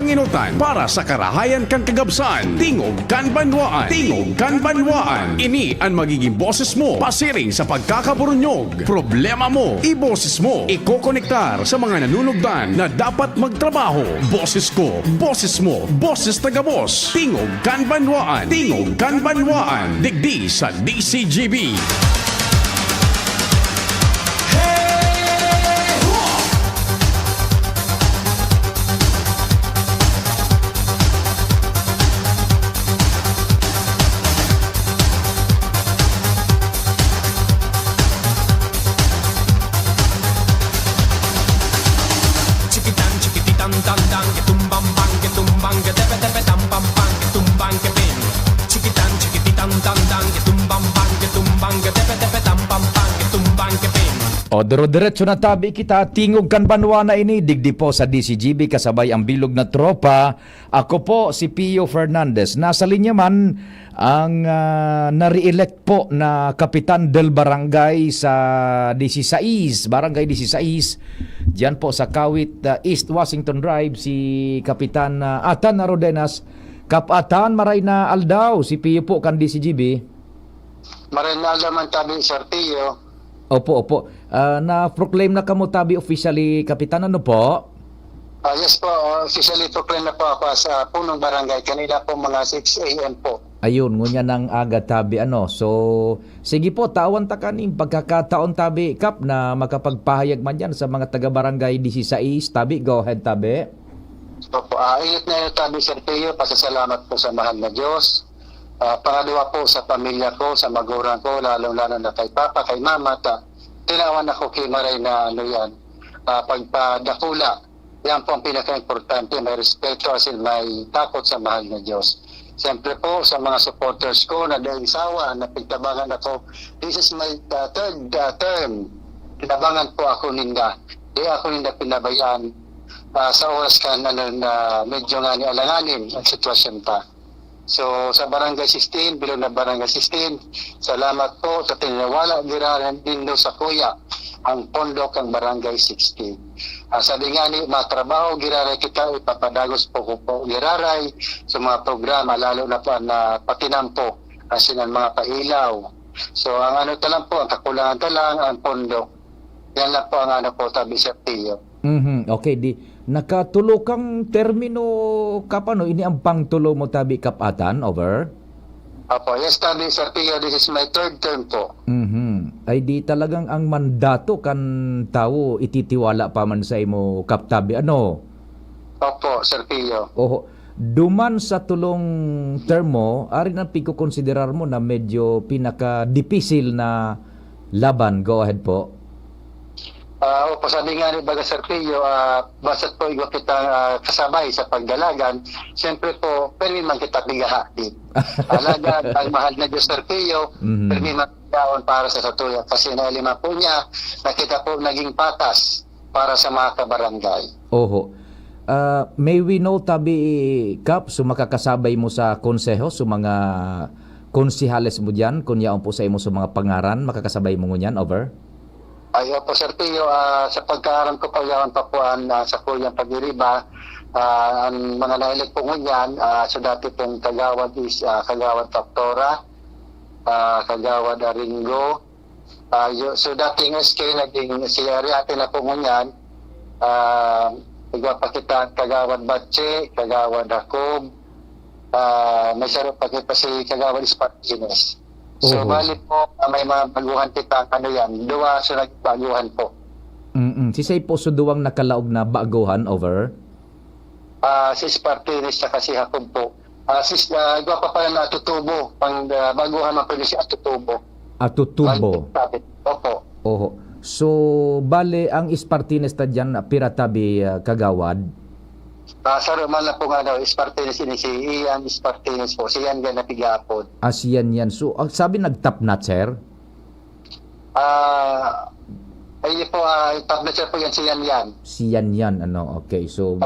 panginutan para sa karahayan kang kagabsan. Tingog kan banwaan. Tingog kan banwaan. Ini ang magiging boses mo pasiring sa pagkakaburunyog. Problema mo, iboses mo. Ikokonektar sa mga nanunugdan na dapat magtrabaho. Boses ko, boses mo, boses taga-boss. Tingog kan banwaan. Tingog kan banwaan. Digdi sa DCGB. O diro-diretso na tabi kita, tingog kan banwa na ini, digdi po sa DCGB kasabay ang bilog na tropa. Ako po si Pio Fernandez. Nasa linya man ang na-re-elect po na Kapitan del Barangay sa 16, Barangay 16. Diyan po sa Kawit, East Washington Drive, si Kapitan Atan Arodenas. Kapatan maray na aldaw, si Pio po kan DCGB. Maray na aldaw man tabi, Sir Pio. Opo. Na-proclaim na kamo tabi officially, Kapitan, ano po? Yes po, officially proclaim na po ako sa punong barangay. Kanina po mga 6 a.m. po. Ayun, ngunya ng aga tabi, ano. So, sige po, tawan ta kaning pagkakataon tabi, Kap, na makapagpahayag man yan sa mga taga-barangay 16. Tabi, go ahead, tabi. Opo, init na yun tabi, Sir Pio. Pasasalamat po sa mahal na Diyos. Pangalawa po sa pamilya ko, sa magulang ko, lalong-lalo na kay Papa, kay Mama. Tinawan ako kay Maray na pagpadakula. Yan po ang pinaka-importante, may respeto as in may takot sa mahal na Diyos. Siyempre po sa mga supporters ko na dahil sawa, na pagtabangan ako, this is my third term. Tinabangan po ako ninda. Di ako ninda pinabayaan sa oras ka na medyo nga ni alanganin ang sitwasyon pa. So sa Barangay 16, bilog na Barangay 16, salamat po sa tinawala giraran din sa kuya ang pondo kang Barangay 16. Sa dingani matrabaho giraray kita ipapadagos po ko po giraray sa mga programa lalo na po na patinampo asin ang mga pailaw. So ang talang po, ang kakulangan talang ang pondo. Yan lang po ang tabi sa Pio. Okay, di nakatulo kang termino kapano ini ang pangtulo mo tabi Kapatan, over? Apo, yes tabi Sir Pio, this is my third term po. Ay di talagang ang mandato kan tao ititiwala pa man sa imo Kaptabi, ano? Opo, Sir Pio. Duman sa tulong term mo, ari na piko-konsiderar mo na medyo pinaka-dipisil na laban. Go ahead po. Opo, sabi nga ni Baga Sir Pio, basta't po iwa kita kasabay sa pagdalagan, siyempre po, permi man kita bigahati. Alaga, ang mahal na Diyos Sir Pio, permi man kaon para sa satuya. Kasi nailima po niya, na kita po naging patas para sa mga kabarangay. May we know tabi, Kap, so makakasabay mo sa konseho, so mga konsihales mo dyan, kunyaon po sa imo sa mga pangaran, makakasabay mo ngunyan, over? Ayaw po Sir Pio, sa pagkaaram ko pagyawan pa po sa Kuyang Pag-iriba, ang mga nailig po ngunyan, so dati pong kagawad is kagawad Faktora, kagawad Aringo, so dating SK naging si Ariate na po ngunyan, igwa pa kita kagawad Batche, kagawad Jacob, may sarap pa kita si kagawad Espartines. So, bali po, may mga baguhan kita, duwa sa nagbaguhan po. Sisay po so duwang nakalaog na baguhan, over? Si Spartines na kasi Jacob po. Igwa pa pala na Atutubo, pang baguhan man po si Atutubo. Atutubo? Opo. So, bali, ang Espartines ta dyan, piratabi kagawad? Sa Roman na po nga Espartines ini si Ian Espartines po, siyan nga napigapod. Siyan yan. So, sabi nagtapnat, sir? Ay po, tapnat sir po yan, siyan yan. Siyan yan, ano, okay. So,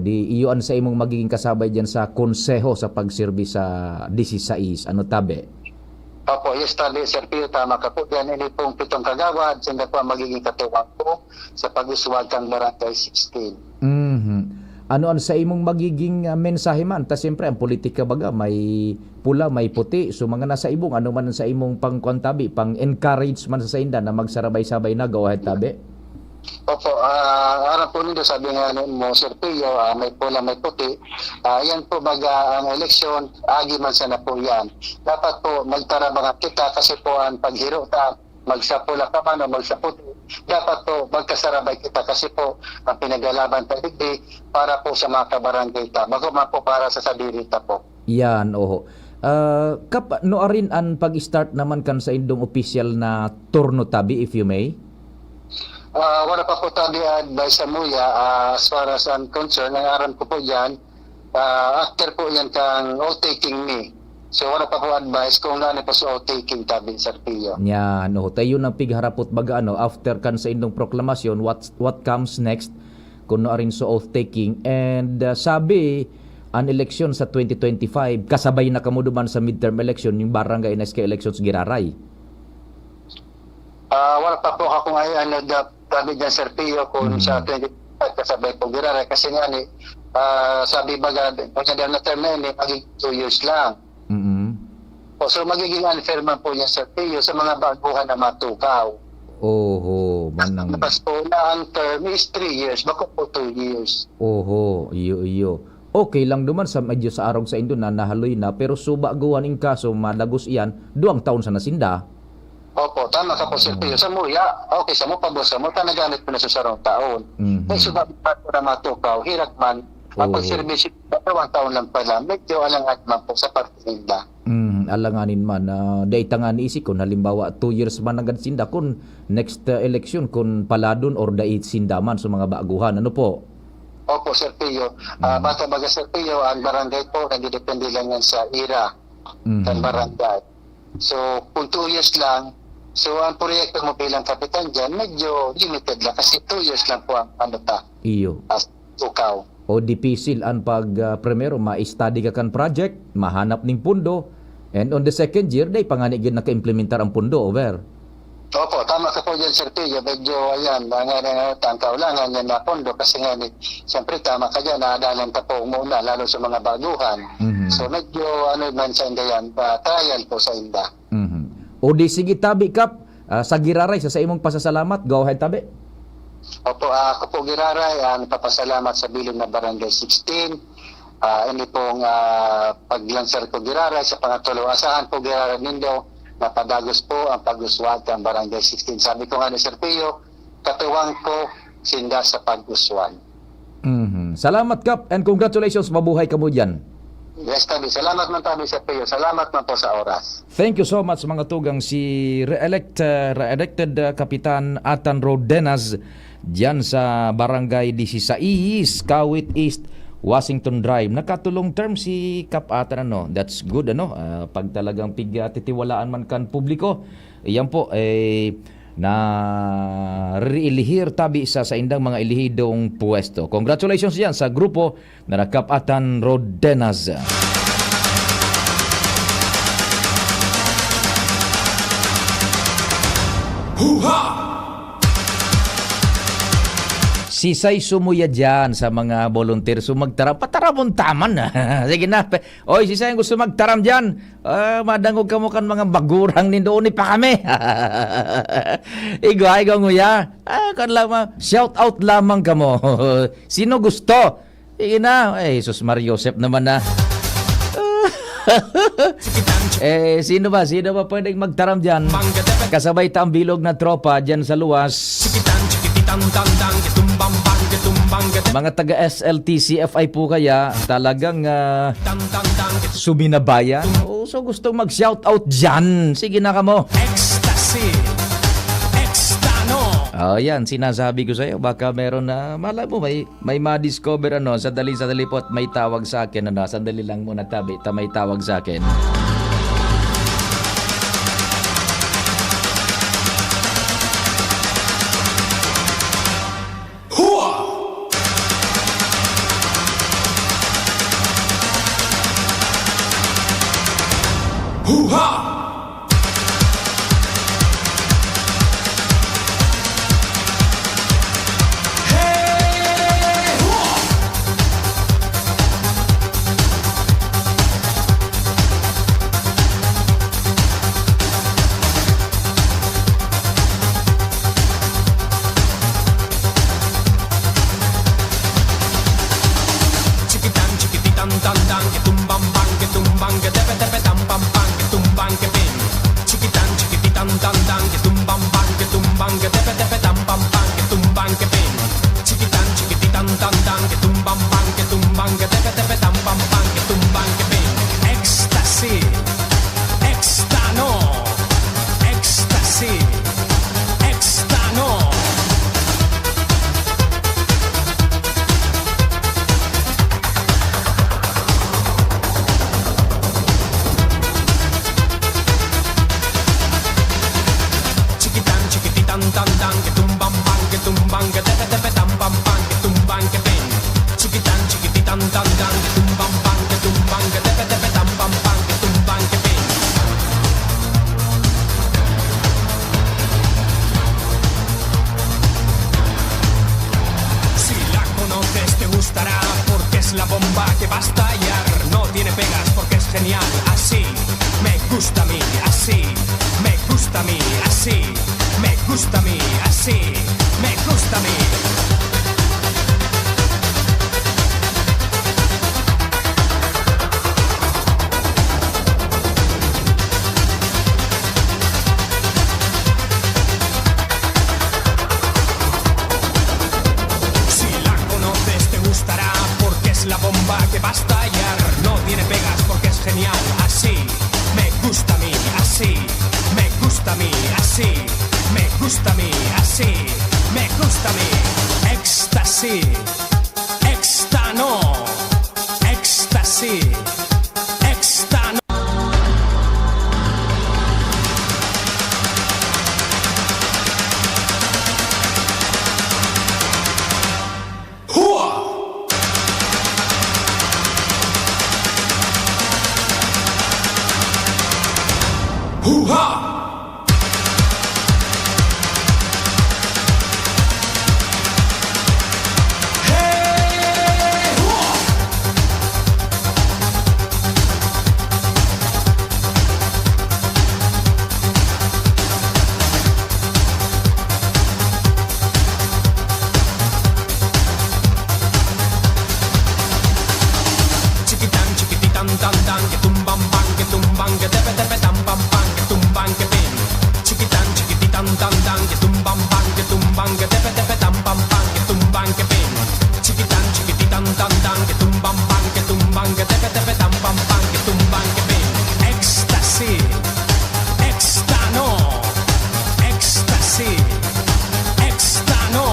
di iyon sa imong magiging kasabay dyan sa konseho sa pagsirbi sa 16, ano tabi? Opo, yes tabi, Sir Pio, tama ka po. Yan, ini pong 7 kagawad, sila po ang magiging katuwang po sa pag-uswag kang Barangay 16. ano ang sa imong magiging mensahe man? Ta siyempre ang politika baga may pula, may puti. So mga nasa ibong ano man ang sa imong pangkontabi, pang encourage man sa inda na magsarabay-sabay na gawahet tabi. Opo, aram po nito sabi nga mo, Sir Pio, may pula, may puti. Yan po baga ang eleksyon, agi man sana po yan. Dapat po magtarabangan kita kasi po ang paghiro ta, magsapula ka man o magsaputi. Dapat po magkasarabay kita kasi po ang pinagalaban tayo para po sa mga kabarangay ta. Bago man po para sa sadirita po. Yan, oho. Kap, no arin ang pag-start naman kan sa indong official na turno tabi, if you may? Wala pa po tabi advice sa Muya as far as I'm concerned. Ang aram ko po yan, after po yan kang all-taking me. So wala pa po advice kung ano po sa all-taking tabi, Sir Pio. Yan, oho. Tayo ng pigharapot baga ano, after kan sa indong proklamasyon, what comes next? Kung no arin sa oath-taking. And sabi, ang eleksyon sa 2025, kasabay na kamo duman sa midterm election, yung barangay NSK elections giraray. Wala pa po ako ngayon sabi dyan, Sir Pio, kung sa 25 kasabay po giraray kasi nga ni sabi baga pag na term na yun magiging 2 years lang. So magiging unfair man po yan, Sir Pio, sa mga baguhan na matukaw. Oho, manang. Tapos po na ang term is 3 years, bako po 2 years. Oho, iyo. Okay lang duman sa medyo sa arog sa Indo na nahaloy na, pero suba gawan in kaso malagos iyan 2 taon sa nasinda. Opo, tama ka po, Sir Pio. Sa Muya, okay, sa mo, pabosa mo, tanagamit mo na sa sarong taon. May subabit pa po na matukaw, hirak man, ang pagservisyo, 2 taon lang pala, medyo alangat man po sa partitinda. Alanganin man, dahil tangan isip ko, halimbawa 2 years man agad sinda, kung next election, kung paladon or dahil sinda man sa mga baguhan, ano po? Opo, Sir Pio. Bata baga, Sir Pio, ang barangay po, nagdidepende lang yan sa ira ng barangay. So, kung 2 years lang, so ang proyekto mo bilang kapitan dyan, medyo limited lang kasi 2 years lang po ang Iyo. as tukaw. O dipisil ang pag primero, ma-study ka kan project, mahanap ning pundo, and on the second year, day panganigin naka-implementar ang pundo, over. Opo, tama ka po dyan, Sir Pio. Medyo, ayan, ang kaulangan yan na pondo kasi nga, siyempre tama ka dyan, naadalan ka po muna, lalo sa mga baguhan. So medyo, man sa inda yan, trial po sa inda. O di sige tabi kap, sa giraray, sa imong pasasalamat, go ahead tabi. Opo, ako po giraray, napapasalamat sa bilog na Barangay 16. Ini pong paglansar ko giraray sa pangatulo. Asahan po giraray nindo, napadagos po ang pag-uswag ng Barangay 16. Sabi ko nga ni Sir Pio, katuwang ko sinda sa pag-uswag. Salamat kap, and congratulations, mabuhay ka mo dyan. Yes, tabi. Salamat man tabi, Sir Pio. Salamat man po sa oras. Thank you so much mga tugang si re-elected Kapitan Atan Rodenas dyan sa Barangay 16, Kawit East, Washington Drive. Nakatulong term si Kap Atan, ano. That's good, ano. Pag talagang titiwalaan man kan publiko, yan po na reilihir tabi sa indang mga ilihidong puwesto. Congratulations yan sa grupo na Kap Atan Rodenas. Sisay sumuya dyan sa mga volunteer. So magtaram, pataramon taman na. Sige na. Oy, sisay gusto magtaram dyan. Madangog ka mo kan mga bagurang nindoon pa kami. Igo nguya. Kan lamang, shout out lamang ka mo. Sino gusto? Sige na. Jesus Mario Joseph naman na. Sino ba pwedeng magtaram dyan? Kasabay ta ang bilog na tropa dyan sa luwas. Mga taga SLTCFI po kaya talagang suminabayan. So gustong mag-shout out dyan. Sige na ka mo. Ecstasy. Extano. Yan, sinasabi ko sa iyo. Baka meron na, malay mo, may ma-discover ano. Sandali po at may tawag sa akin. Ano, sandali lang muna tabi. May tawag sa akin. chiquititan tan tan, que tumban pan, que tumban, que tepe tepe tan pam pam, que tumban que pin. Chiquitan chiquititan tan tan, que tumban pan, que tumban, que tepe tepe tan pam pam, que tumban que pin. Chiquitan chiquititan tan tan, que tumban pan, que tumban, que tepe tepe tan pam pam, que tumban que pin. Éxtasis, éxtano, éxtasis, éxtano. Chiquitan chiquititan tan tan, que tumban, que tepe tepe tan pam pam, que tumban que pin. Chiquitan chiquititan tan tan, que tumban, que tepe tepe tan pam pam, que tumban que pin. Si la conoces te gustará porque es la bomba que va a estallar. No tiene pegas porque es genial. Así me gusta a mí, así me gusta a mí, así me gusta a mí, así me gusta a mí. Si la conoces te gustará porque es la bomba que va a estallar. No tiene pegas porque es genial. Así me gusta a mí, así me gusta a mí, así me gusta a mí, así me gusta a mí. Éxtasis, éxtano, éxtasis, éxtano. Chiquitan chiquititan tan tan, que tumban, que tepe tepe tan pam pam, que tumban que pin. Chiquitan chiquititan tan tan, que tumban, que tepe tepe tan pam pam, que tumban que pin. Chiquitan chiquititan tan tan, que tumban, que tepe tepe tan pam pam, que tumban que pin. Éxtasis, éxtano, éxtasis, éxtano.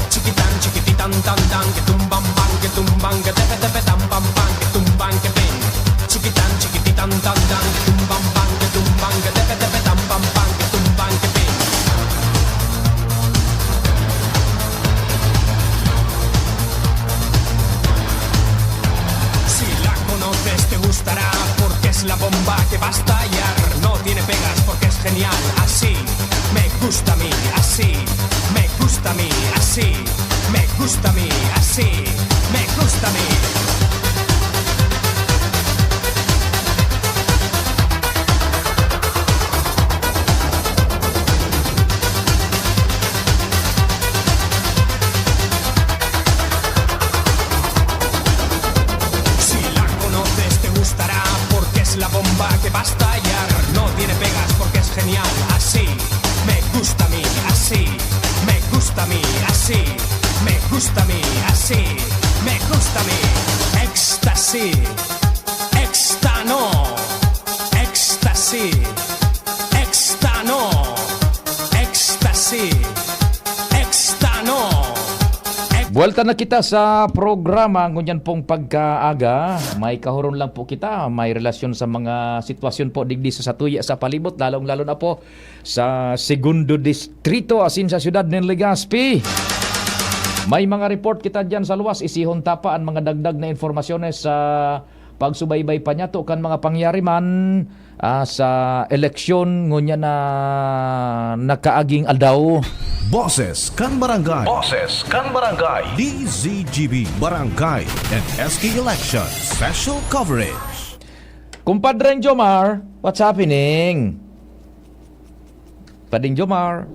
Chiquitan chiquititan tan tan, que tumban, que tepe tepe tan pam pam, que tumban que pin. Chiquitan chiquititan tan tan, que tumban, que tepe tepe tan pam pam, que tumban que pin. Si la conoces te gustará porque es la bomba que va a estallar. No tiene pegas porque es genial. Así me gusta a mí, así me gusta a mí, así me gusta a mí, así me gusta a mí. Si la conoces te gustará porque es la bomba que va a estallar. No tiene pegas porque es genial. Así me gusta a mí, así me gusta a mí, así me gusta a mí, así me gusta a mí. Éxtasis, éxtano, éxtasis, éxtano, éxtasis, éxtano. Buwelta na kita sa programa ngunyan pong pagkaaga. May kahuron lang po kita, may relasyon sa mga sitwasyon po digdi sa Satuya sa palibot, lalong-lalo na po sa Segundo Distrito asin sa siyudad ng Legazpi. May mga report kita dyan sa luwas, isihon tapa ang mga dagdag na informasyones sa pagsubaybay pa niya to kan mga pangyari man sa eleksyon ngunya na nakaaging aldaw. Boses kan Barangay. Boses kan Barangay. DZGB Barangay and SK Election Special Coverage. Kumpadreng Jomar, what's happening? Pading Jomar.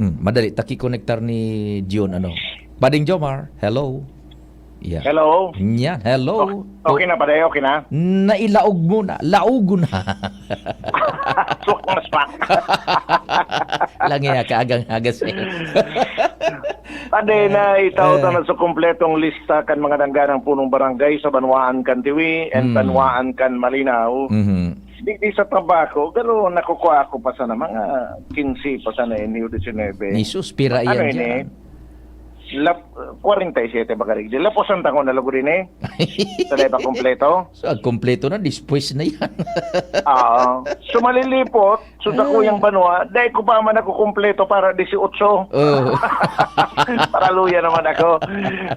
Madali, taki-connectar ni June, ano. Pading Jomar, hello. Yeah. Hello. Yan, hello. Okay na ba dayo? Okay na? Nailaog mo na. Laugo na. Swak na spak. Langi kaagang hagas eh. Ade na itawta na sa kompletong lista kan mga dangganang punong barangay sa Banwaan kan Tiwi and Banwaan kan Malinaw. Di sa tabako, pero nakukuha ko pa sana mga 15 pa sana ini 19. Ni suspira Ano yan ini? dyan. 47 ba karig? Laposan tango na lago rin eh. Talay pa kompleto. So, kompleto na, dispwes na yan. So malilipot, so ko yung Banwa, dahil ko pa man ako kompleto para 18. Oh. Para luya naman ako.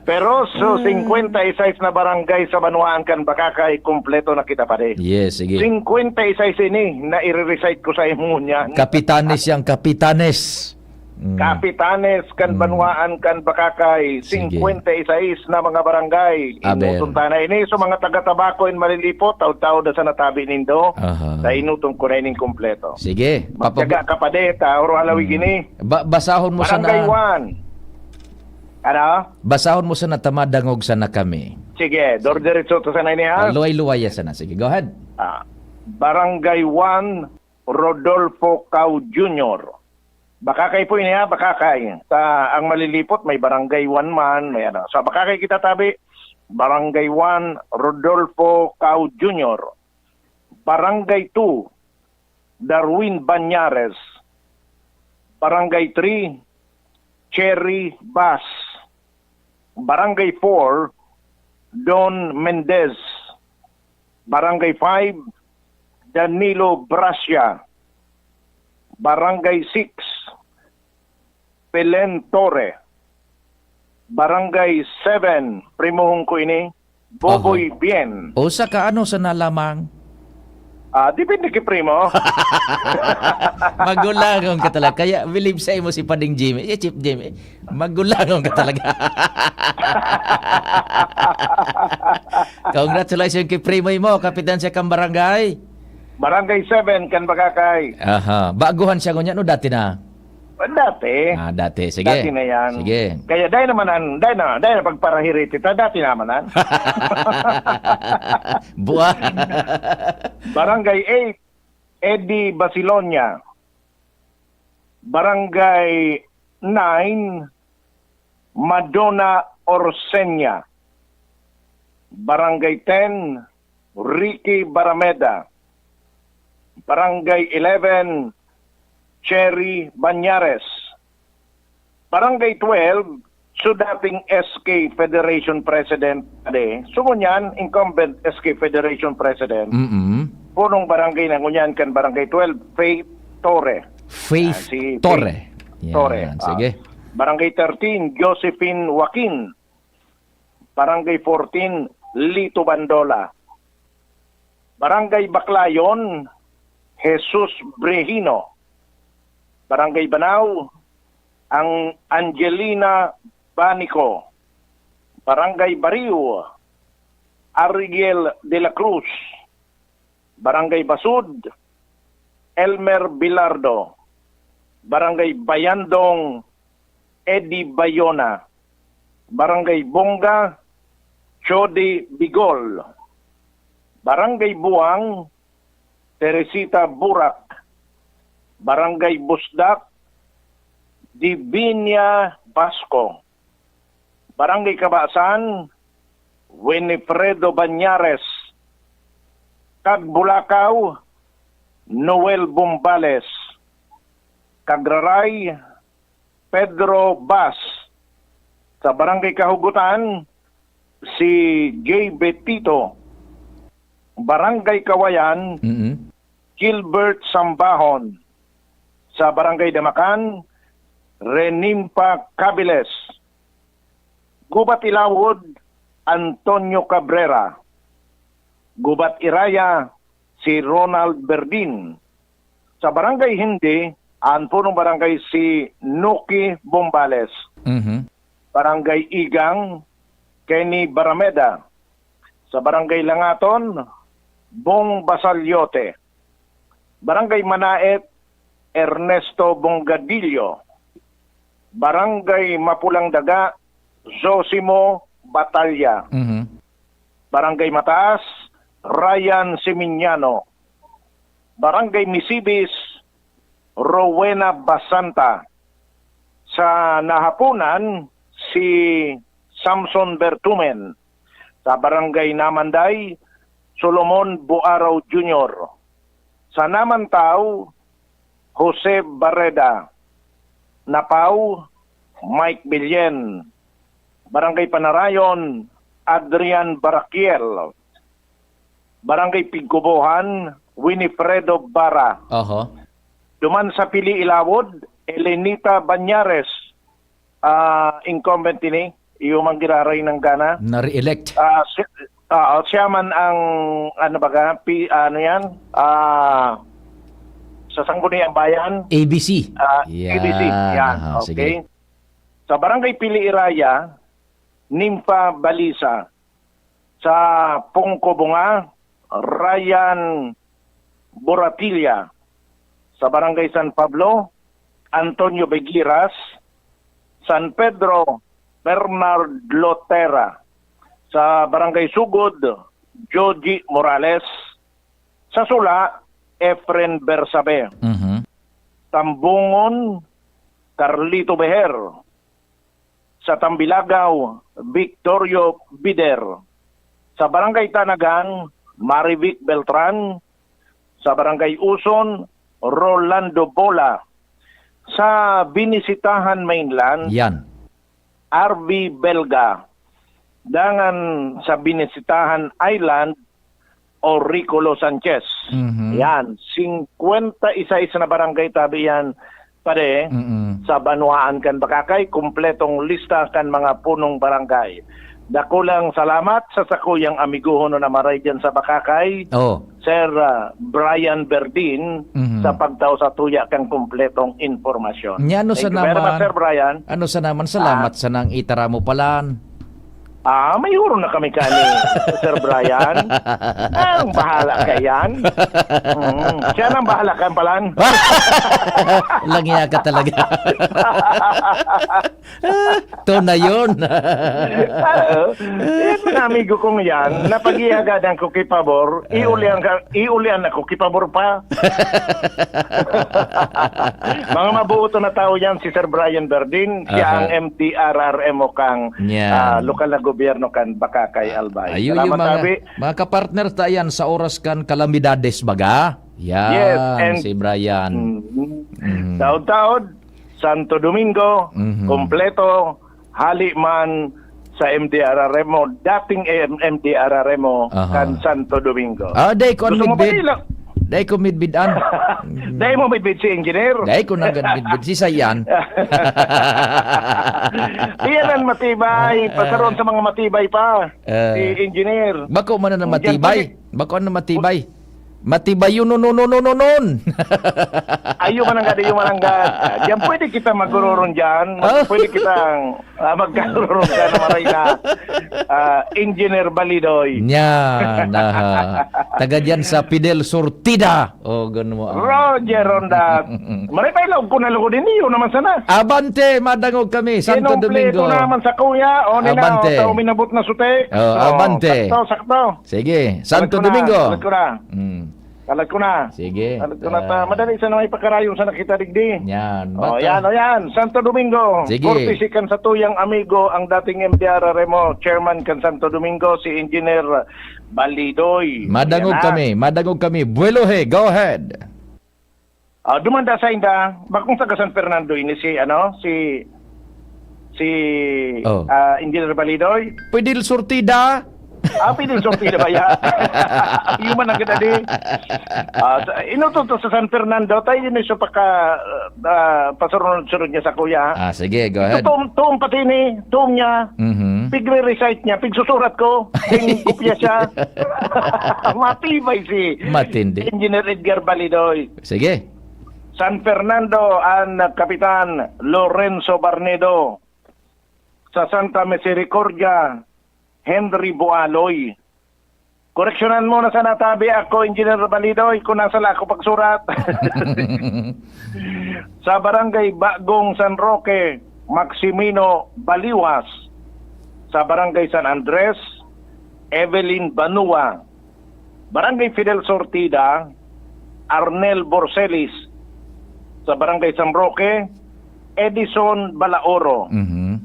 Pero so 56 na barangay sa Banwaan kan Bakakay, kompleto na kita pa rin. Yes, sige. 56 ini na i-recite ko sa imo niya. Kapitanes yang kapitanes. Kapitanes kan Banwaan kan Bakakay, Sige. 56 na mga barangay. Aber. Inutunta na ini so mga taga-tabako in malilipot, taw-taw da sa natabi nindo. Aha. Sa inutong ko na ining kompleto. Sige. Magtaga ka pa de, oro halawi gini. Basahon mo Barangay sana. 1. Ano? Basahon mo sana tamadangog sana kami. Sige, diretso to sa na niya. Luway-luwaya sana. Sige, go ahead. Barangay 1, Rodolfo Cau Jr. Bakakay po niya, Bakakay. Sa ang malilipot, may Barangay 1 man, may ano. Sa Bakakay kita tabi, Barangay 1, Rodolfo Cau Jr. Barangay 2, Darwin Banyares. Barangay 3, Cherry Bass. Barangay 4, Don Mendez. Barangay 5, Danilo Brasia. Barangay 6, Pelen Torre. Barangay 7, primuhong ko ini, Boboy Bien. O sa kaano sa nalamang? Depende kay primo. Magulangon ka talaga. Kaya believe sa mo si Pading Jimmy. Chief Jimmy. Magulangon ka talaga. Congratulations kay primo mo, kapitan sa kang barangay. Barangay 7, kan Bakakay. Aha. Baguhan siya ngunya no dati na. Dati. Dati. Sige. Dati na yan. Sige. Kaya dahil na pagparahirit ita, dati naman. Buwan. Barangay 8, Eddie Basilonia. Barangay 9, Madonna Orsenia. Barangay 10, Ricky Barameda. Barangay 11, Cherry Banyares. Barangay 12, so dating SK Federation President so ngunyan, incumbent SK Federation President. Punong barangay na ngunyan kan Barangay 12, Faith Torre. Faith Si Torre. Faith Torre. Sige. Barangay 13, Josephine Joaquin. Barangay 14, Lito Bandola. Barangay Baclayon, Jesus Brehino. Barangay Banao, ang Angelina Banico. Barangay Bariu, Ariel de la Cruz. Barangay Basud, Elmer Bilardo. Barangay Bayandong, Eddie Bayona. Barangay Bonga, Chody Bigol. Barangay Buang, Teresita Burak. Barangay Busdak, Divinia Basco. Barangay Kabasan, Winifredo Banyares. Kagbulakaw, Noel Bombales. Kagraray, Pedro Bas. Sa Barangay Kahugutan, si J. Betito. Barangay Kawayan, Gilbert Sambahon. Sa Barangay Damakan, Renimpa Cabiles. Gubat Ilawod, Antonio Cabrera. Gubat Iraya, si Ronald Berdin. Sa Barangay Hindi, ang punong barangay si Nuki Bombales. Barangay Igang, Kenny Barameda. Sa Barangay Langaton, Bong Basalyote. Barangay Manaet, Ernesto Bongadillo. Barangay Mapulang Daga, Zosimo Batalya. Barangay Mataas, Ryan Simiñano. Barangay Misibis, Rowena Basanta. Sa Nahapunan, si Samson Bertumen. Sa Barangay Namanday, Solomon Buaraw Jr. Sa Namantao, Jose Barreda. Napau, Mike Billen. Barangay Panarayon, Adrian Barakiel. Barangay Pigkubuhan, Winifredo Bara. Duman sa Pili Ilawod, Elenita Banyares. Incumbent ini, iyong giraray ng Gana. Na-re-elect. Siya man ang, sa Sangguniang Bayan. ABC. ABC, yan. Okay. Sige. Sa Barangay Pili Iraya, Nimpa Balisa. Sa Pungkobunga, Ryan Boratilla. Sa Barangay San Pablo, Antonio Begiras. San Pedro, Bernard Lotera. Sa Barangay Sugod, Joji Morales. Sa Sula, Efren Bersabe. Tambungon, Carlito Beher. Sa Tambilagaw, Victorio Bider. Sa Barangay Tanagan, Marivic Beltran. Sa Barangay Uson, Rolando Bola. Sa Binisitahan Mainland, Yan. RV Belga. Dangan sa Binisitahan Island, Auriculo Sanchez. Yan, 50 isa-isa na barangay tabi yan pare sa Banwaan kan Bakakay, kumpletong lista kan mga punong barangay. Dakulang salamat sa sakuyang amiguho na maray dyan sa Bakakay, Sir Brian Berdin, sa pagtaw sa tuya kang kumpletong informasyon. Ano sa Thank you very much, Sir Brian. Ano sa naman, salamat sa nang itara mo palan. May uro na kami kani, Sir Brian. Ang bahala ka yan. Siya nang bahala ka palan. Langya ka talaga. To na yun. Yan amigo kong yan, napag-iagadan ko kay Pabor, iulian ako kay Pabor pa. Mga mabuto na tao yan, si Sir Brian Berdin, siya ang MTRRMO kang lokal na gobyerno kan Bakakay Albay. Ayun yung mga kapartner tayan sa oras kan kalamidades baga. Yan, yes, and si Brian. Taod-taod, Santo Domingo, kompleto, haliman sa MTRRMO, dating MTRRMO kan Santo Domingo. Day ko Gusto mo ba midbid. Day ko midbidan. Day mo midbid si engineer. Day ko nagan midbid si Sayan. Iyan ang matibay. Pasaroon sa mga matibay pa. Si engineer. Bako man na matibay. Bako na matibay. Matibay yun nun. Ayaw mananggad, ayaw mananggad. Diyan pwede kita magkuroron dyan. Pwede kitang magkaroron dyan na maray na Engineer Balidoy. Yan. Taga dyan sa Fidel Sortida. Gano'n mo. Roger Rondat. Maray pa ilaw ko na lugo din iyo naman sana. Abante, madangog kami. Santo Domingo. Kinumpleto naman sa kuya. Abante. O minabot na sute. Abante. Sakto. Sige. Santo Domingo. Kalat ko na. Kalat ko na. Sige. Kalat ko na. Madali sa may pagkarayong sa nakita digdi. Yan. Yan. Santo Domingo. Sige. Kurtisi kan sa tuyang amigo, ang dating MTRRMO chairman kan Santo Domingo, si Engineer Balidoy. Madangog kami. Buelohe, go ahead. Dumanda sa inda, bakong taga San Fernando ini si Engineer Balidoy. Pwede Sortida. Pwede sortida ba yan? Human ang kita di. Inututo sa San Fernando, tayo yun siya pasurunod-surod niya sa kuya. Sige, go ahead. Tuong pati ni, tuong niya, pig-recite niya, pig-susurat ko, kopya siya. Matibay si Matindi. Engineer Edgar Balidoy. Sige. San Fernando, ang Kapitan Lorenzo Barnedo. Sa Santa Misericordia, Henry Boaloy. Koreksyonan mo na sa natabi ako, Engineer Balidoy, kung nasala ako pagsurat. Sa Barangay Bagong San Roque, Maximino Baliwas. Sa Barangay San Andres, Evelyn Banua. Barangay Fidel Sortida, Arnel Borselis. Sa Barangay San Roque, Edison Balaoro. Mhm.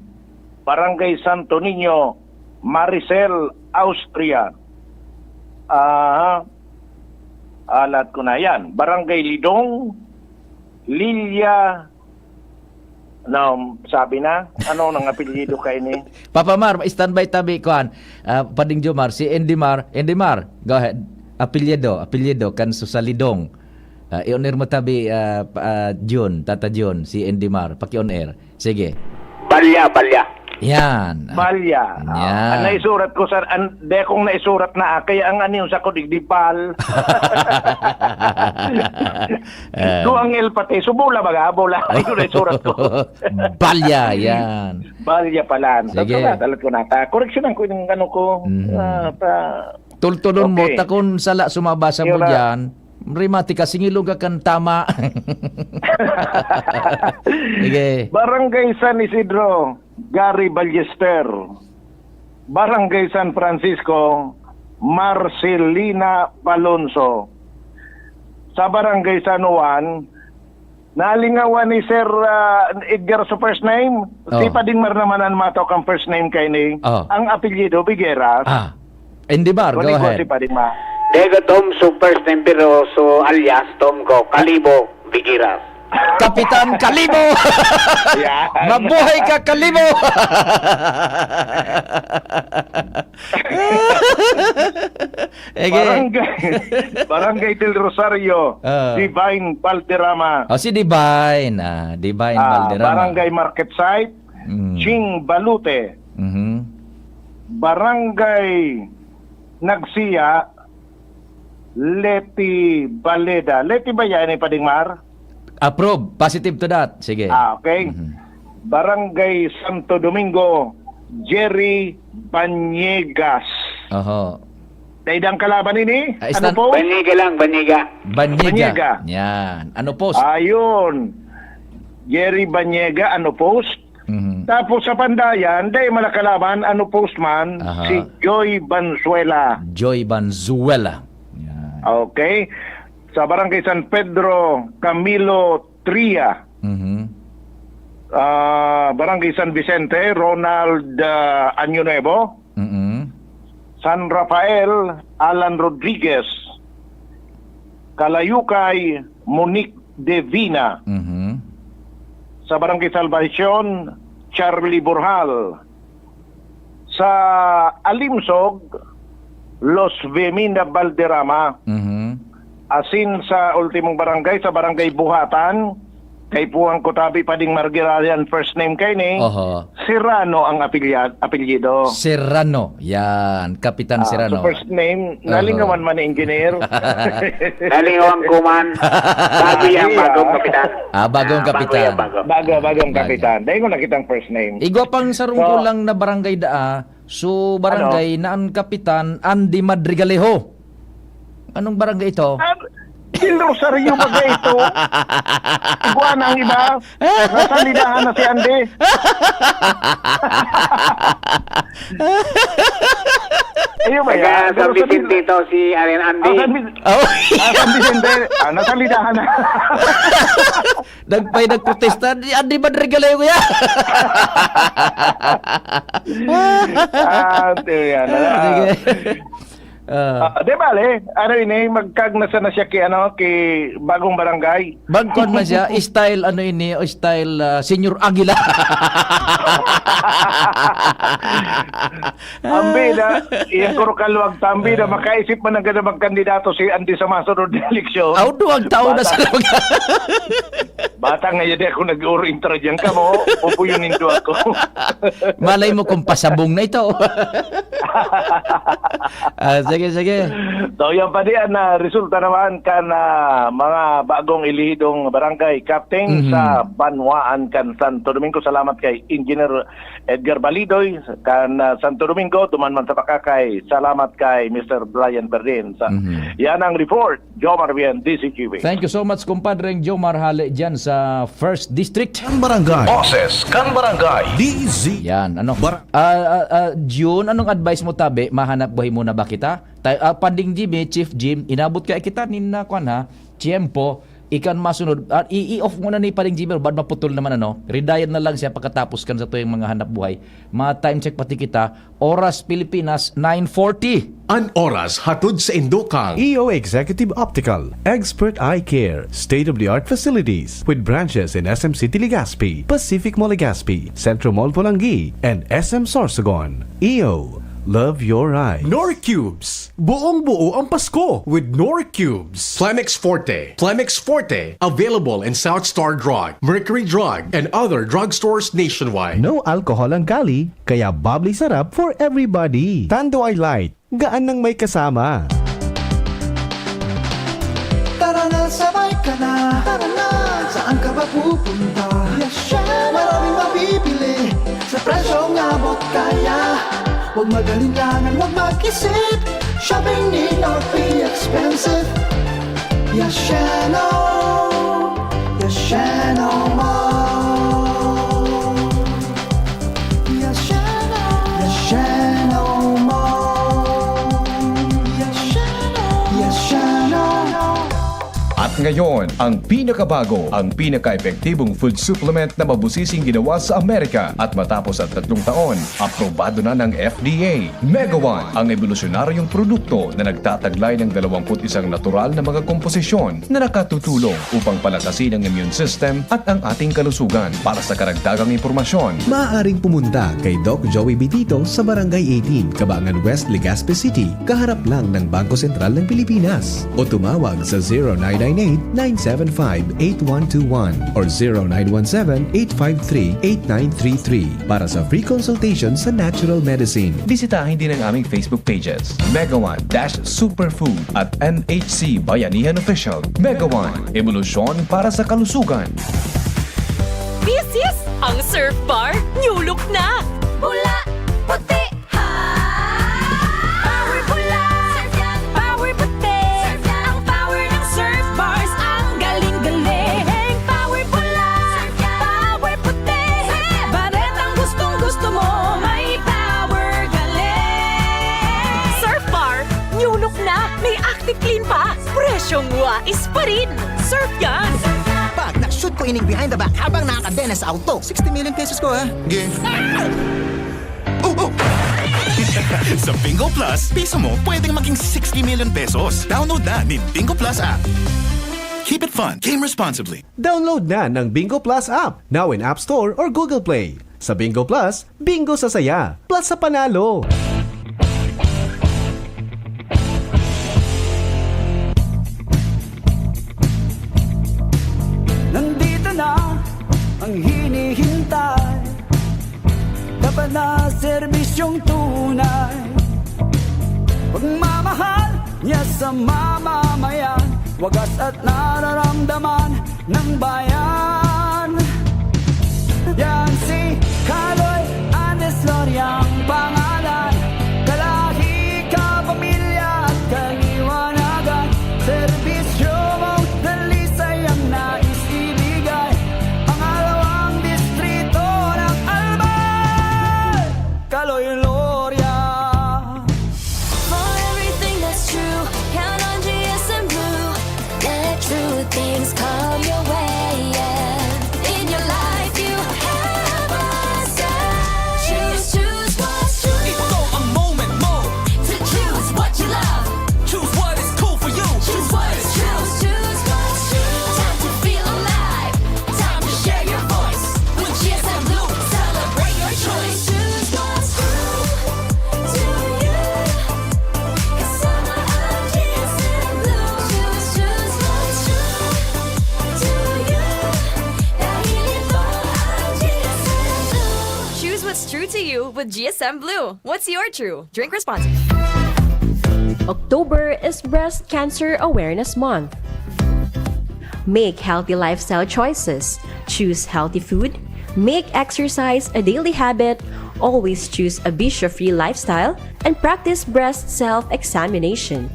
Barangay Santo Niño, Maricel Austria. Alat ko na yan. Barangay Lidong, Lilia, sabi na, ano nang apelyido kay ni? Papa Mar, standby tabi kuan. Pading Jomar, si Endimar, go ahead. Apelyido kan Susalidong. I-on air mo tabi June, Tata June, si Endimar, paki-on air. Sige. Balya. Yan. Balya. Yan. Naisurat ko sa, de kong naisurat na, kaya ang ano yung sa ko digdipal. Duang el pati, subula ba bola, ito naisurat ko. Balya, yan. Balya pala. Sige. Talat ko na. Koreksyonan ko yung ano ko. Tultulon mo, Okay. takon sala sumabasa mo Yura. dyan. Rimati ka, singilog ka kan tama. Sige. Barangay San Isidro, Gary Ballester. Barangay San Francisco, Marcelina Palonso. Sa Barangay San Juan, nalingawan ni Sir Edgar sa first name. Oh. Di pa din marnamanan matok ang first name kay ni. Oh. Ang apelyido, Bigueras. Endimar, go Kunin ko ahead. si pa din ma. Dego Tom Super Tempero so alias Tom ko Kalibo Bigiras. Kapitan Kalibo! Yan. Mabuhay ka, Kalibo! Ege. Barangay Del Rosario, Divine Valderrama. Si Divine. Divine Valderrama. Barangay Market Site, Ching Balute. Mhm. Barangay Nagsia, Leti Baleda. Leti ba yan ni Padingmar? Approve. Positive to that. Sige. Okay. Barangay Santo Domingo, Jerry Baniegas. Oho. Daidang kalaban ini? Ah, Ano istan- po? Baniga lang, baniga. Banyega. Banyega. Yan. Ano post? Ayun. Jerry Banyega, ano post? Mhm. Tapos sa Pandayan, dahil malakalaban, ano postman? Aha. Si Joy Banzuela. Joy Banzuela. Yan. Okay. Sa Barangay San Pedro, Camilo Tria. Mhm. Barangay San Vicente, Ronald Añonuevo. Mhm. San Rafael, Alan Rodriguez. Kalayukay, Monique Devina. Mhm. Sa Barangay Salvacion, Charlie Burhal. Sa Alimsog, Los Vemina Valderrama. Mhm. Asin sa ultimong barangay, sa Barangay Buhatan, kay Puang Kotabi Pading Margiralian, first name kay ni. Oho. Serrano ang apelyido. Serrano. Yan. Kapitan Serrano. So first name, nalingawan man ni engineer. Nalingawang kuman. Bago yan, bagong kapitan. Bagong kapitan. Bagong kapitan. Dahil ko nakitang first name. Igwa pang sarong So- kulang na barangay So barangay na ang kapitan Andy Madrigalejo. Anong barangay ito? Del Rosario ba ga ito? Iguan ang iba. Nasa lidahan na si Andy. Ayun ba Taga yan? San Vicente ito si Aren Andy. Oh. San Vicente. Nasa lidahan na. Nagprotesta ni Andy Madrigalejo ya. Yan. Sige. Di bale, ano ini, magkagnasa na siya kay bagong barangay. Bagkon man siya, style ano ini, style Senior Aguila. Ambi na, iyang kuro kaluwag tambi na makaisip man ang ganda magkandidato si Andy sa masunod na eleksyon. Aw, duwag taon na sila. Bata ngayon di ako nag-uro intro dyan ka mo, pupuyunin do ako. Malay mo kung pasabong na ito. Sige. So yan pa diyan na resulta naman kan mga bagong ilihidong barangay captain sa Banwaan kan Santo Domingo. Salamat kay Engineer Edgar Balidoy kan Santo Domingo. Tuman man sa pakakay. Salamat kay Mr. Brian Berdin. Yan ang report. Jomar Bien, DCQB. Thank you so much, kumpadreng Jomar Hale dyan sa 1st District. Kan Barangay. Boses kan Barangay. DZ. Yan, ano? June, anong advice mo tabi? Mahanap buhay muna ba kita? Panding Jimmy, Chief Jim, inabot ka kita nina kwan ha, tiempo, ikan masunod. I-off muna ni Panding Jimmy, bad maputol naman ano. Redayan na lang siya pagkatapos kan sa tuwing mga hanap buhay. Ma-time check pati kita, oras Pilipinas, 9:40. An oras hatod sa Indokang. EO Executive Optical, Expert Eye Care, state-of-the-art facilities with branches in SM City Legazpi, Pacific Mall Legazpi, Centro Mall Pulangi, and SM Sorsogon. EO, love your eyes. Norcubes. Buong-buo ang Pasko with Norcubes. Plemex Forte. Plemex Forte. Available in South Star Drug, Mercury Drug, and other drugstores nationwide. No alcohol ang gali, kaya bubbly sarap for everybody. Tanduay Light, gaan ng may kasama. Tara na, sabay ka na. Tara na, saan ka ba pupunta? Maraming mabibili sa presyong abot kaya. Huwag magalinlangan, huwag mag-isip. Shopping need not be expensive. Yashano Mall. Yashano Mall. Yashano. At ngayon, ang pinakabago, ang pinaka-epektibong food supplement na mabusising ginawa sa Amerika at matapos ang 3 taon, aprobado na ng FDA. Mega One, ang evolusyonaryong produkto na nagtataglay ng 21 natural na mga komposisyon na nakatutulong upang palakasin ang immune system at ang ating kalusugan. Para sa karagdagang impormasyon, Maaaring pumunta kay Doc Joey Bitito sa Barangay 18, Cabangan West, Legazpi City, kaharap lang ng Bangko Sentral ng Pilipinas. O tumawag sa 0998-975-8121 or 0917-853-8933 para sa free consultation sa natural medicine. bisitahin din ang aming Facebook pages, Mega One Superfood at NHC Bayanihan Official. Mega One, evolusyon para sa kalusugan. This is ang Surf Bar New Look na! Pula, puti, power pula, power puti, ang power ng Surf Bars, ang galing-galing. Power pula, power puti, baret ang gustong-gusto mo, may power galing. Surf Bar New Look na, may active clean pa, presyong wais pa rin. Surf yan! Pag na-shoot ko ining behind the back habang nakakadena sa auto, 60 million pesos ko ha. Sa Bingo Plus, piso mo pwedeng maging 60 million pesos. Download na ni Bingo Plus app. Keep it fun. Game responsibly. Download na ng Bingo Plus app, now in App Store or Google Play. Sa Bingo Plus, bingo sa saya, plus sa panalo. Nandito na ang hinihintay, dapat na serbisyong tunay. Pagmamahal niya sa mamamayan, wagas at nararamdaman ng bayan. Yan si Kaloy Andes Loriang pangalan, kalahi ka, pamilya at kaliwanagan. Serbisyo mong dalisay ang nais ibigay, pangalawang distrito ng Albay, Kaloy Loria. For everything that's true, count on GSM Blue. Let true things come your way, yeah. In your life you have a say. Choose what's true. Ito ang moment mo. To choose what you love. Choose what is cool for you. Choose what is true. Choose what's true. Time to feel alive. Time to share your voice. With GSM Blue, celebrate your choice. Choose what's true to you. Kasama ang GSM Blue. Choose what's true to with GSM Blue. What's your true? Drink responsibly. October is Breast Cancer Awareness Month. Make healthy lifestyle choices. Choose healthy food. Make exercise a daily habit. Always choose a biscuit-free lifestyle and practice breast self-examination.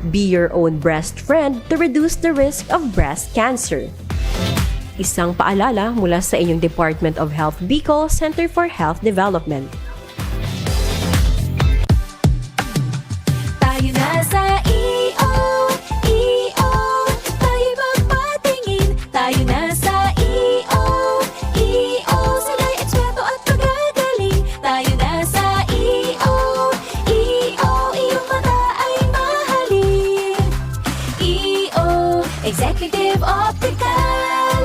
Be your own breast friend to reduce the risk of breast cancer. Isang paalala mula sa inyong Department of Health Bicol Center for Health Development. Tayo na sa EO, tayo magpatingin. Tayo na sa EO, sila'y eksperto at magagaling. Tayo na sa EO, iyong mata ay mahalin. EO, Executive Optical.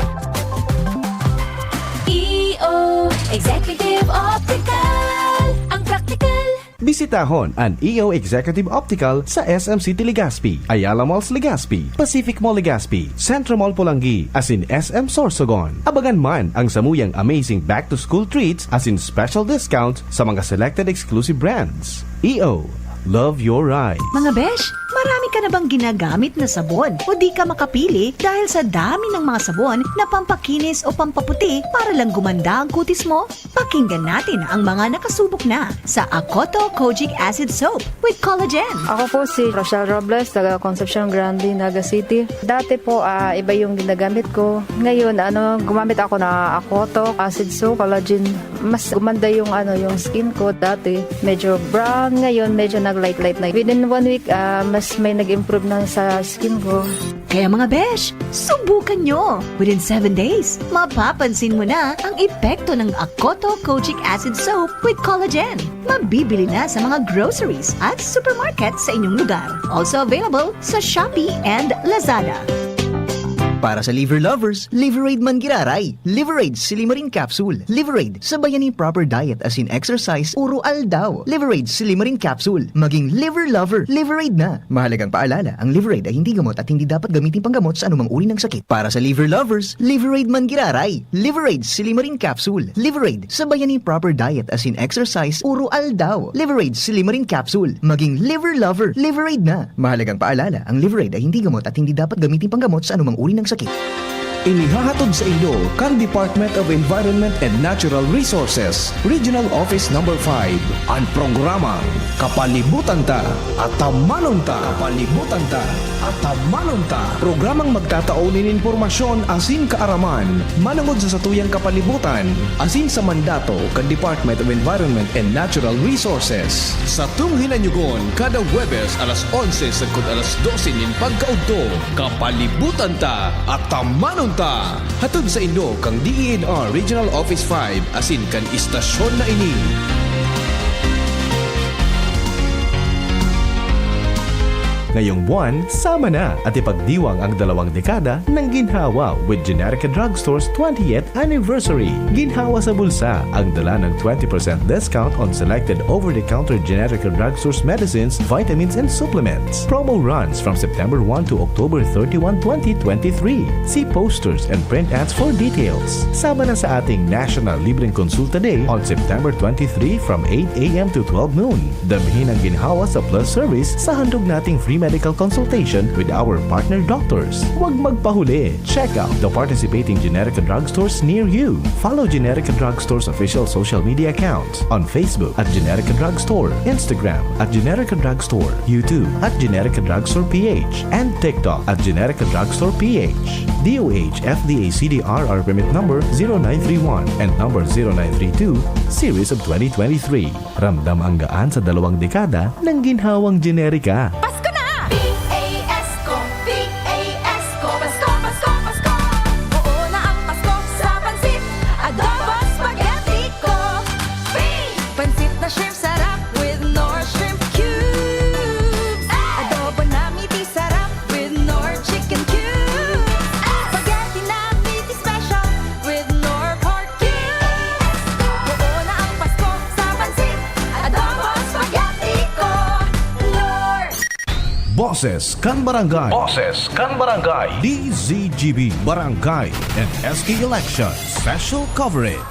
EO, Executive Optical. Ang practical. Bisitahon ang EO Executive Optical sa SM City Legazpi, Ayala Malls Legazpi, Pacific Mall Legazpi, Centro Mall Pulangi, as in SM Sorsogon. Abagan man ang samuyang amazing back-to-school treats as in special discounts sa mga selected exclusive brands. EO, love your ride. Mga besh, marami ka na bang ginagamit na sabon o di ka makapili dahil sa dami ng mga sabon na pampakinis o pampaputi para lang gumanda ang kutis mo? Pakinggan natin ang mga nakasubok na sa Akoto Kojic Acid Soap with Collagen. Ako po si Rochelle Robles, taga Concepcion Grande, Naga City. Dati po, iba yung ginagamit ko. Ngayon, gumamit ako na Akoto Acid Soap, Collagen. Mas gumanda yung, yung skin ko. Dati, medyo brown. Ngayon, medyo nag-light-light na. Within 1 week, mas may nag-improve na sa skin ko. Kaya mga besh, subukan nyo! Within 7 days, mapapansin mo na ang epekto ng Akoto Kojic Acid Soap with Collagen. Mabibili na sa mga groceries at supermarket sa inyong lugar. Also available sa Shopee and Lazada. Para sa liver lovers, Liverade man giraray. Liverade Silimarin Capsule. Liverade, sabayan ni proper diet as in exercise, puro aldaw. Liverade Silimarin Capsule. Maging liver lover, Liverade na. Mahalagang paalala, ang Liverade ay hindi gamot at hindi dapat gamitin panggamot sa anumang uri ng sakit. Para sa liver lovers, Liverade man giraray. Liverade Silimarin Capsule. Liverade, sabayan ni proper diet as in exercise, puro aldaw. Liverade Silimarin Capsule. Maging liver lover, Liverade na. Mahalagang paalala, ang Liverade ay hindi gamot at hindi dapat gamitin panggamot sa anumang uri ng sakit. Inihahatod sa inyo kang Department of Environment and Natural Resources, Regional Office No. 5, ang programang Kapalibutan Ta at Tamanon Ta. Kapalibutan Ta at Tamanon Ta. Programang magtataunin informasyon asin kaaraman, manungod sa satuyang kapalibutan, asin sa mandato kang Department of Environment and Natural Resources. Sa tunghinanyugon, kada Webes alas 11 sagkod alas 12 nin pagkaudto, Kapalibutan Ta at Tamanon Ta. Hatod sa inyo kang DENR Regional Office 5 asin kan istasyon na ini. Ngayong buwan, sama na at ipagdiwang ang 2 dekada ng Ginhawa with Generica Drugstore's 20th anniversary. Ginhawa sa bulsa ang dala ng 20% discount on selected over-the-counter Generica Drugstore's medicines, vitamins, and supplements. Promo runs from September 1 to October 31, 2023. See posters and print ads for details. Sama na sa ating National Libreng Consulta Day on September 23 from 8 a.m. to 12 noon. Damhin ang Ginhawa sa Plus Service sa handog nating free medical consultation with our partner doctors. Huwag magpahuli. Check out the participating Generica Drugstores near you. Follow Generica Drugstore's official social media accounts on Facebook at Generica Drugstore, Instagram at Generica Drugstore, YouTube at Generica Drugstore PH, and TikTok at Generica Drugstore PH. DOH FDA CDRR permit number 0931 and number 0932, series of 2023. Ramdam ang gaan sa 2 dekada ng ginhawang Generica. Pasko na! P-A-S-Co, P-A-S-Co, Pasko, Pasko, Pasko. Oo na ang Pasko sa pansit, adobo spaghetti ko. Pansit na shrimp sarap with Nor shrimp cubes. Adobo na meaty sarap with Nor chicken cubes. Spaghetti na meaty special with Nor pork cubes. Oo na ang Pasko sa pansit, adobo spaghetti ko. Nor. Boses kan Barangay. Boses kan Barangay. DZGB Barangay and SK Election Special Coverage.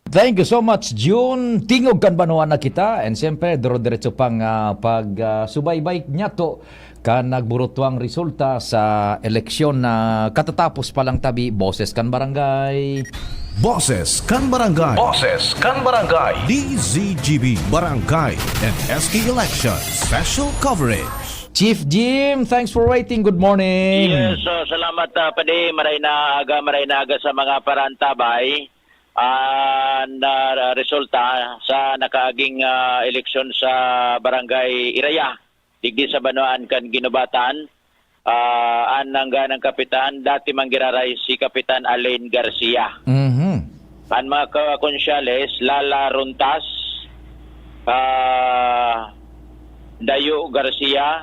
Thank you so much, June. Tingog kan banuan na kita. And siyempre, diro-diretso pang pag-subaybay niya to ka nagburutwang resulta sa eleksyon na katatapos palang tabi. Boses kan barangay. Boses kan Barangay. Boses kan Barangay. DZGB Barangay and SK Election Special Coverage. Chief Jim, thanks for waiting. Good morning. Yes, so salamat padi maray na aga sa mga parantabay na resulta sa nakaaging eleksyon sa Barangay Iraya. Digdi sa Banuan kan Ginubatan. Anangga ng kapitan, dati manggiraray si Kapitan Alain Garcia. Ang mga konsyales, Lala Runtas, Dayo Garcia,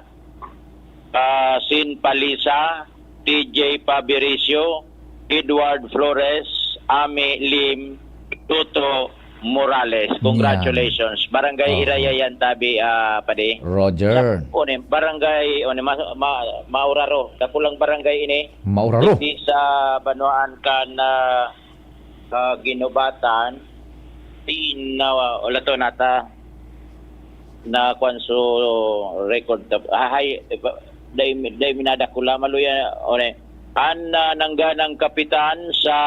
Sin Palisa, TJ Pabiricio, Edward Flores, Ami Lim, Tuto Morales. Congratulations. Barangay Iraya yan tabi padi. Roger. Barangay Mauraro. Dakulang barangay ini. Mauraro. Di sa Banuan kan Ginubatan. Wala to nata na kwanso record hay day minadakula maluya nangganang kapitan sa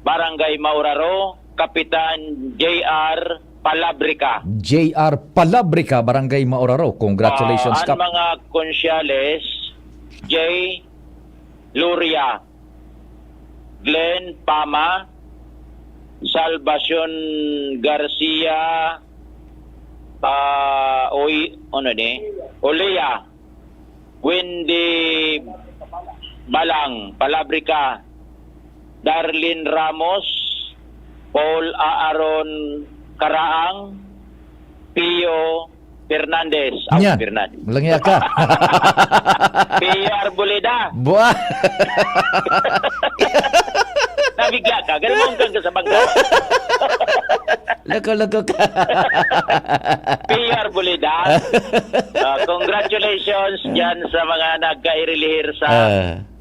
Barangay Mauraro, Kapitan JR Palabrica. JR Palabrica, Barangay Mauraro. Congratulations, Kap. Ang mga konsyales, J. Luria, Glenn Pama, Salvacion Garcia, Olea, Wendy Balang, Palabrica, Darlene Ramos, Paul Aaron Karaang, Pio Fernandez. Fernandez. Malangya ka. Pio Arboleda. Buah. Nabigla ka. Ganun kang sa bangka. Lako ka. Pio Arboleda. Congratulations dyan sa mga nagkairelihir sa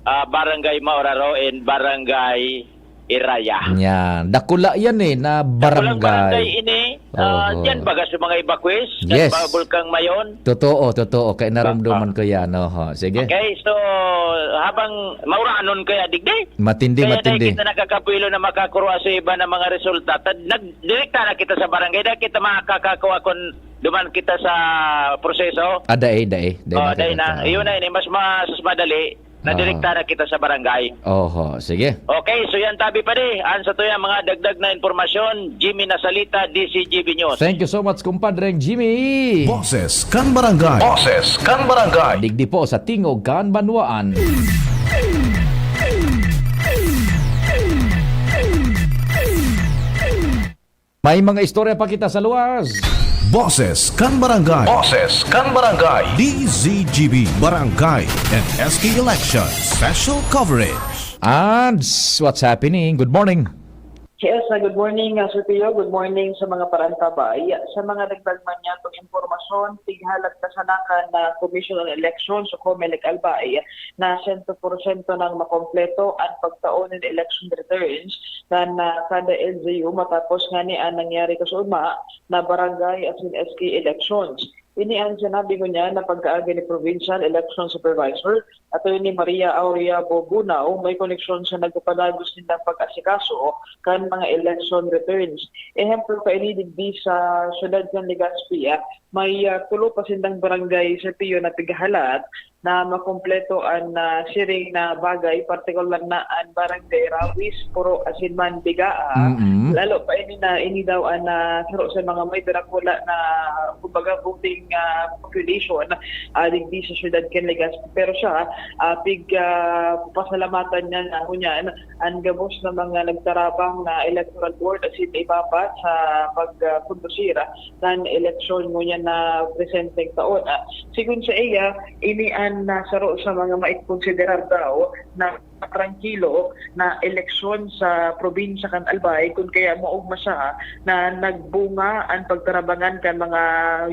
Barangay Mauraro and Barangay Iraya. Yan. Dakula yan na barangay. Dakulang barangay ini. Yan baga sa mga evacuees. Yes. Bulkang Mayon. Totoo. Kaya naramdaman ko yan. Sige. Okay, so habang mauranon kaya digdi. Matindi. Kaya kita nakakapuilo na makakuha sa iba ng mga resulta. Nagdirekta na kita sa barangay. Dahil kita makakakuha kung duman kita sa proseso. Dae na. Iyon na ini. Mas madali. Nadirekta na kita sa barangay. Sige. Okay, so yan tabi pa di. Ansa to yan mga dagdag na informasyon. Jimmy Nasalita, DCGB News. Thank you so much, kumpadre Jimmy. Boses kan Barangay. Boses kan Barangay. Digdi po sa Tingog kan Banwaan. May mga istorya pa kita sa luwas. Boses kan Barangay. Boses kan Barangay. DZGB Barangay and SK Election Special Coverage. And what's happening? Good morning. Yes, good morning, Sir Pio. Good morning sa mga parantabay. Sa mga dagdag man niya itong informasyon, tighalag kasanakan na Commission on Elections o COMELEC Albay na 100% ng makompleto ang pagtaon ng election returns na kada LGU matapos nga ni ang nangyari kasuma na barangay at SK elections. Ini ang sinabi ko niya na pagkaagi ni Provincial Election Supervisor at ni Maria Aurea Bobunaw may koneksyon sa nagpapadagos nila pag-asikaso kan mga election returns. Ehemplo ka inidigdi sa syudad ng Legazpi, may tulo pa sindang barangay sa Pio na tighalat na makompleto ang siring na bagay, partikular na ang barangay Rawis, Puro, Asinman, Bigaa. Lalo pa ini daw ang saro sa mga may darakula na kumbaga voting population digdi sa syudad ken Legazpi. Pero siya pasalamatan niya na kunyan ang gabos na mga nagtarabang na electoral board at ibabat sa pagkundusira ng eleksyon mo niya na presenteng taon. Sigun sa iya, ini ang nasaro sa mga maikonsiderar daw na tranquilo na eleksyon sa probinsya kan Albay kung kaya maugma siya na nagbunga ang pagtarabangan kan mga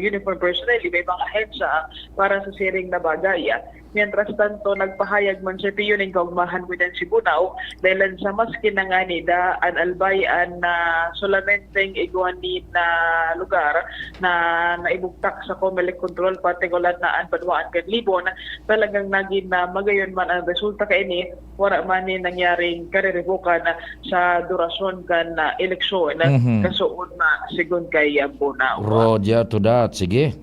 uniform personnel, may mga ahensya para sa siring na bagay. Mientras tanto, nagpahayag man siya piyo ng kaugmahan with si Bunao dahil sa mas kinangani da an albayan na solamenteng iguanin na lugar na naibugtak sa Comelec control partikular na an Banwaan kan Libon, talagang naging na magayon man ang resulta kaini wala man ni nangyaring kariribukan sa durasyon kan eleksyon kasuod na sigon kay Bunao. Roger to that. Sige.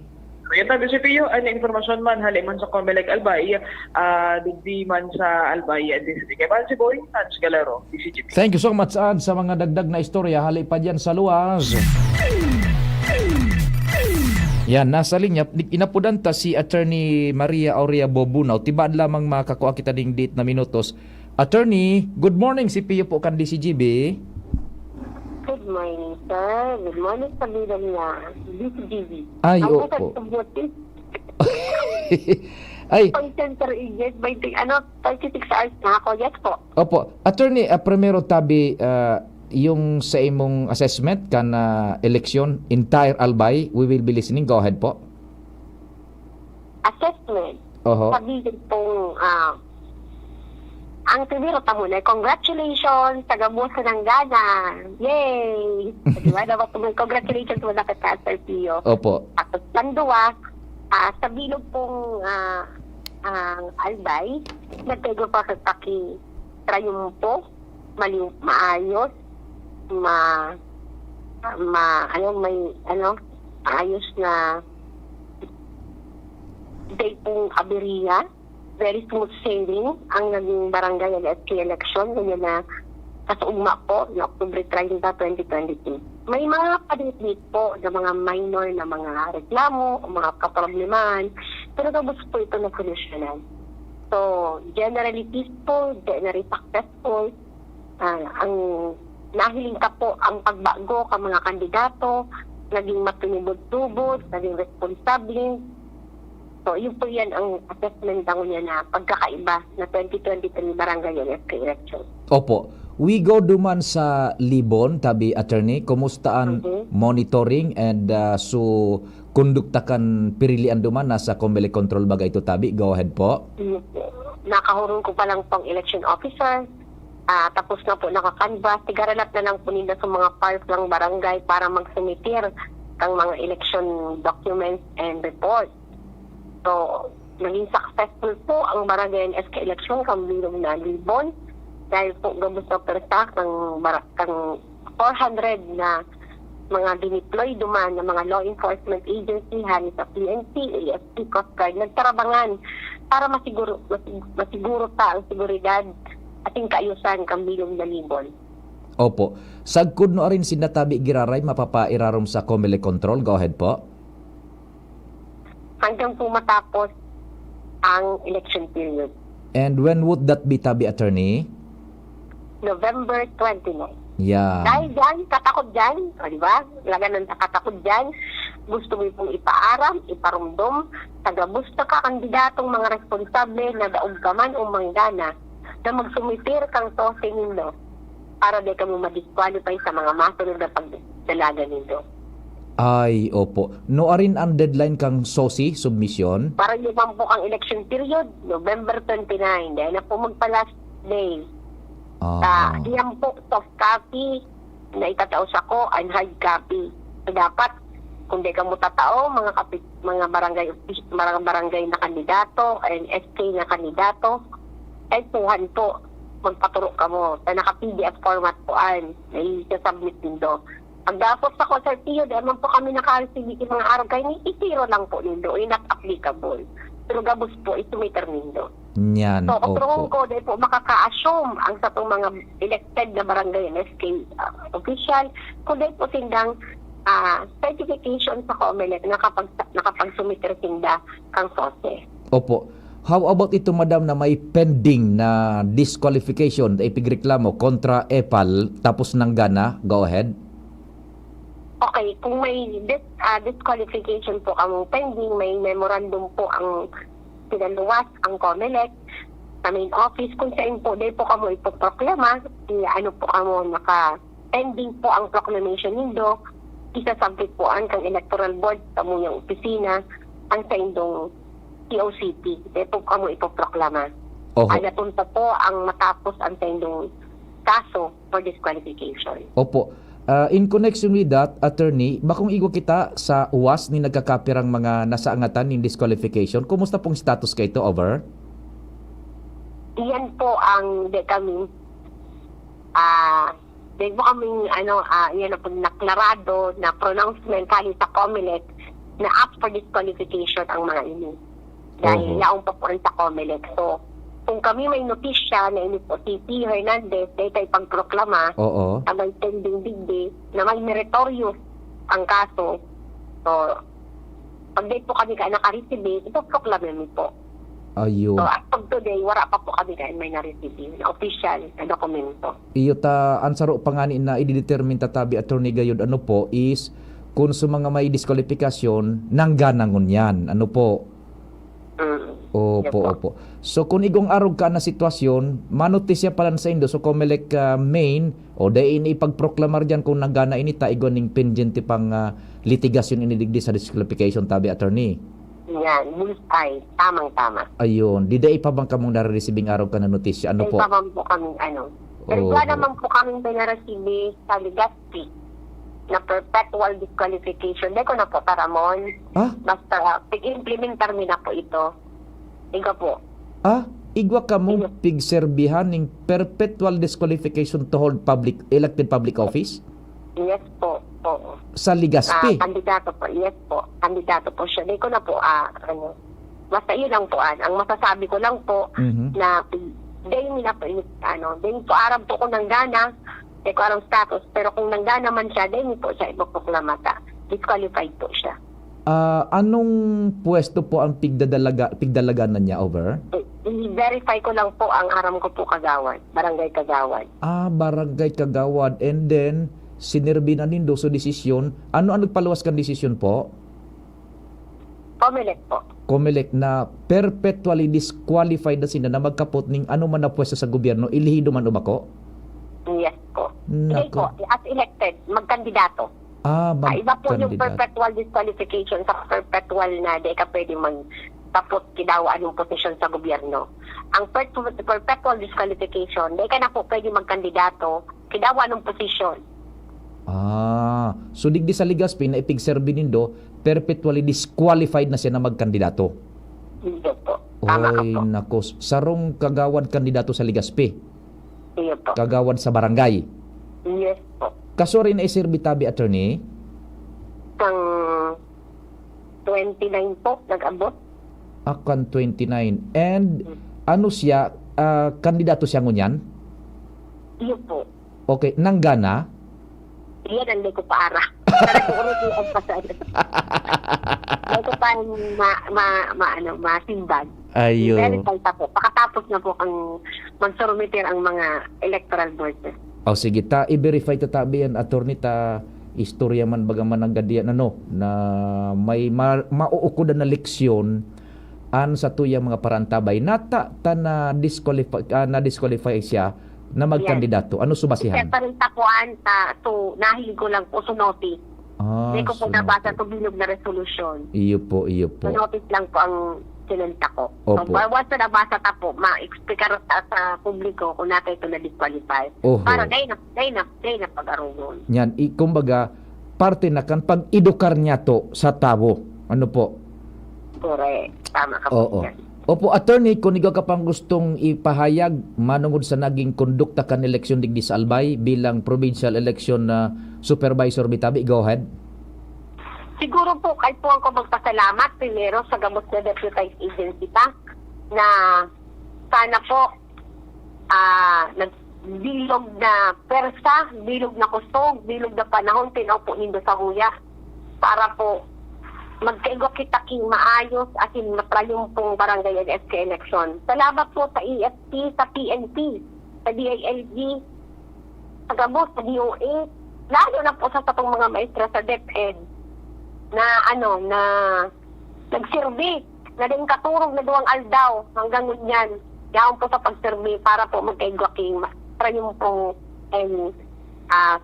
Kaya tabi si Pio, ano informasyon man, hali man sa Comelec Albay, digdi man sa Albay, DCG. Kaya si Boy, Hans Galero, DCG. Thank you so much, Ad, sa mga dagdag na istorya. Hali pa dyan sa luwas. Yan, nasa linya, inapudanta si Attorney Maria Aurea Bobunaw. Tibad lamang makakuha kita ding date na minutos. Attorney, good morning. Si Pio po kan DCGB. Good morning, sir. Good morning sa lider niya. DCGB. Ay, Ang opo. Ay. Call center agent, 36 hours na ako. Yes po. Opo. Attorney, primero tabi, yung sa imong assessment kan election, entire Albay, we will be listening. Go ahead po. Assessment. Oho. Sabihin pong, ang primero pa muna, congratulations, taga-busa ng Gana. Yay! Diba? Dapat po congratulations muna ka Sir Pio. Opo. At panduwa, sa bilog pong ang Albay, nagtago pa sa taki trayumpo, maayos, ayos na day pong aberiya, very smooth sailing ang naging barangay LSK election ganyan na kasuugma po na October 30, 2022. May mga padit po na mga minor na mga reklamo o mga kaproblemahan, pero tapos po ito na solusyonan. So, generally peaceful, generally successful. Ang nahiling ka po ang pagbago ka mga kandidato, naging matunibod-tubod, naging responsable. So, yun po yan ang assessment ng niya na pagkakaiba na 2023 Barangay LSK election. Opo. We go duman sa Libon, tabi attorney, kumustaan monitoring and so konduktakan pirilian duman nasa Comelec control bagay ito tabi. Go ahead po. Nakahurong ko pa lang pang election officer. Tapos na po nakakanvas. Tigaranap na lang po nila sa mga parts ng barangay para magsumitir ng mga election documents and reports. So, naging successful po ang barangay SK election kambilong na Libon. Dahil po gabos na pertak ng 400 na mga dineploy duman ng mga law enforcement agency, hani sa PNP, AFP, Coast Guard, nagtarabangan para masiguro ta ang seguridad ating kaayusan kambilong na Libon. Opo. Sagkod no rin sinatabi giraray mapapairarom sa Comelec control. Go ahead po. Hanggang po matapos ang election period. And when would that be, tabi attorney? November 29. Yeah. Dahil dyan, katakot dyan, di ba? Lagan ng katakot dyan, gusto mo pong ipaaram, iparumdom, taga-busta ka kandidatong mga responsable na daog ka man o manggana na magsumitir kang sosing nilo para di ka mo madisqualify sa mga masunod na pagdalaga nito. Ay, opo. No arin ang deadline kang SOSI submission? Para liman po ang election period, November 29. Dahil na po magpa-last day. Diyan po soft copy na itatao sa ko and hard copy. So, dapat kung di ka mo tatao mga barangay na kandidato and SK na kandidato ay tuhan po magpaturo ka mo sa naka-PDF format po ay i-submit nindo. Pagdapos sa ko, Sir Pio, dahil man po kami naka-receive ng mga araw kayo, itiro lang po nindo, not applicable. Pero gabos po, isumitter nindo. Yan, so, katrungan ko, dahil po makaka-assume ang sa itong mga elected na barangay SK official, kung dahil po sindang certification sa Comelec na nakapag-sumitter sinda kang SOSE. Opo. How about ito, madam, na may pending na disqualification, ipigreklamo kontra EPAL, tapos ng Gana? Go ahead. Okay, kung may disqualification po ang pending, may memorandum po ang pinaluwas ang Comelec sa main office. Kung saan po, dahil po kamo ipoproklama, ano po kamo naka-pending po ang proclamation nindo, isasabit po ang kang electoral board sa muyang opisina, ang sa indong POCP. Ito kamo ipoproklama. Oho. Ay natunta po ang matapos ang tendong kaso for disqualification. Opo. In connection with that, attorney, bakong igo kita sa uwas ni nagkakapirang mga nasa angatan ng disqualification. Kumusta pong status kayo ito? Over? Iyan po ang kami yan po naklarado na pronouncement kali sa COMELEC na up for disqualification ang mga ini. Dahil yaong pa po sa COMELEC. So, kung kami may notisya na ini po si P. Hernandez dahil tayo pagproklama ang may tending digdi na may meritorious ang kaso. So, pag dahil po kami nakareceive, ito proklama po. Ayun. So, as of today, wala pa po kami kayo may na-receive na official na dokumento. Iyo ta ansaro pangani na i-determine tatabi attorney gayud ano po is kung sa mga may diskwalifikasyon nangganangon yan. Ano po? Opo. So kung igong arog ka na sitwasyon, manotisya pala sa indo so COMELEC main o dahin ipagproklamar dyan kung nanggana inita igon ning pendiente pang litigasyon inidigdi sa disqualification tabi attorney. Yan, bullseye. Tamang-tama. Ayun. Di day pa bang kamong nare-receiving araw ka na notisya? Ano po? Di pa bang po kami, Pero naman po kami pinarasibi sa Legazpi na perpetual disqualification. Dahil ko na po, Taramon. Basta, pig-implementar mi na po ito. Iga po. Igwa ka mong pigserbihan ng perpetual disqualification to hold elected public office? Yes po. Sa Legazpi? Kandidato po. Yes po. Kandidato po siya. Dahil ko na po, basta yun lang po. Ang masasabi ko lang po, na dahil na po, dahil po aram po ko ng gana, dahil ko aram status, pero kung nanggana man siya, dahil po siya ipagproklamata. Disqualified po siya. Anong pwesto po ang pigdalaganan niya, over? I-verify ko lang po ang aram ko po Kagawad. Barangay Kagawad. Barangay Kagawad. And then, sinirbi na nindo so desisyon. Ano ang nagpaluwas kang desisyon po? COMELEC po. COMELEC na perpetually disqualified na sila na magkapot ning ano man na pwesto sa gobyerno, ilihido man umako? Yes po. Hindi po, as elected, magkandidato. Iba po yung perpetual disqualification sa perpetual na di ka pwede magtapot kidawaan yung posisyon sa gobyerno. Ang perpetual disqualification, di ka na po pwede magkandidato kidawaan ng posisyon. So digdi sa Legazpi na ipigserbi nindo, perpetually disqualified na siya na magkandidato. Hindi po. Tama ka po. Nako, sarong kagawad kandidato sa Legazpi. Iyo po. Kagawad sa barangay. Yes po. Kaso rin na iserbi tabi attorney? Ang 29 po, nag-abot. Akan 29. And ano siya, kandidato siya ngunyan? Iyo po. Okay, nanggana? Iyan ang hindi ko paara. Hindi ko pa masimbag. Ayun. Verify pa po. Pakatapos na po ang magsurumitir ang mga electoral board. Sige, i-verify tatabi yan, attorney, istorya man bagaman ang gadiyan, na may mauukudan na leksyon an sa tuyang mga parantabay nata na disqualify siya na magkandidato. Ano subasihan? Kasi parang tapuan to nahilig ko lang po sa notice. Hindi ko po nabasa to bilog na resolution. Iyo po. Sa notice lang po ang sinunta ko. Opo. So, once na nabasa ta po, ma-explicar sa publiko kung natin ito na-disqualify. Para day na pag-arugon. Yan, kumbaga, parte na kan pag-edukar niya to sa tao. Ano po? Correct. Tama ka po. Opo, attorney, kung ikaw ka pang gustong ipahayag manungod sa naging kondukta kan eleksyon digdi sa Albay bilang provincial election na supervisor bitabi, go ahead. Siguro po, kahit po ako magpasalamat primero sa gamot na deputized agency pa na sana po nagbilog na persa, bilog na kusog, bilog na panahon, pinaupo nindo sa huya para po magkaigo kita king maayos at matrayong pong barangay and SK election. Salamat po sa EFT, sa PNP, sa DILG, sa gamot, sa DOA, lalo na po sa tatong mga maestra sa DepEd na nagserbi, na din katurog na duwang aldaw hanggang ngunyan. Yaon po sa pagserbi para po magkaigo king matrayong pong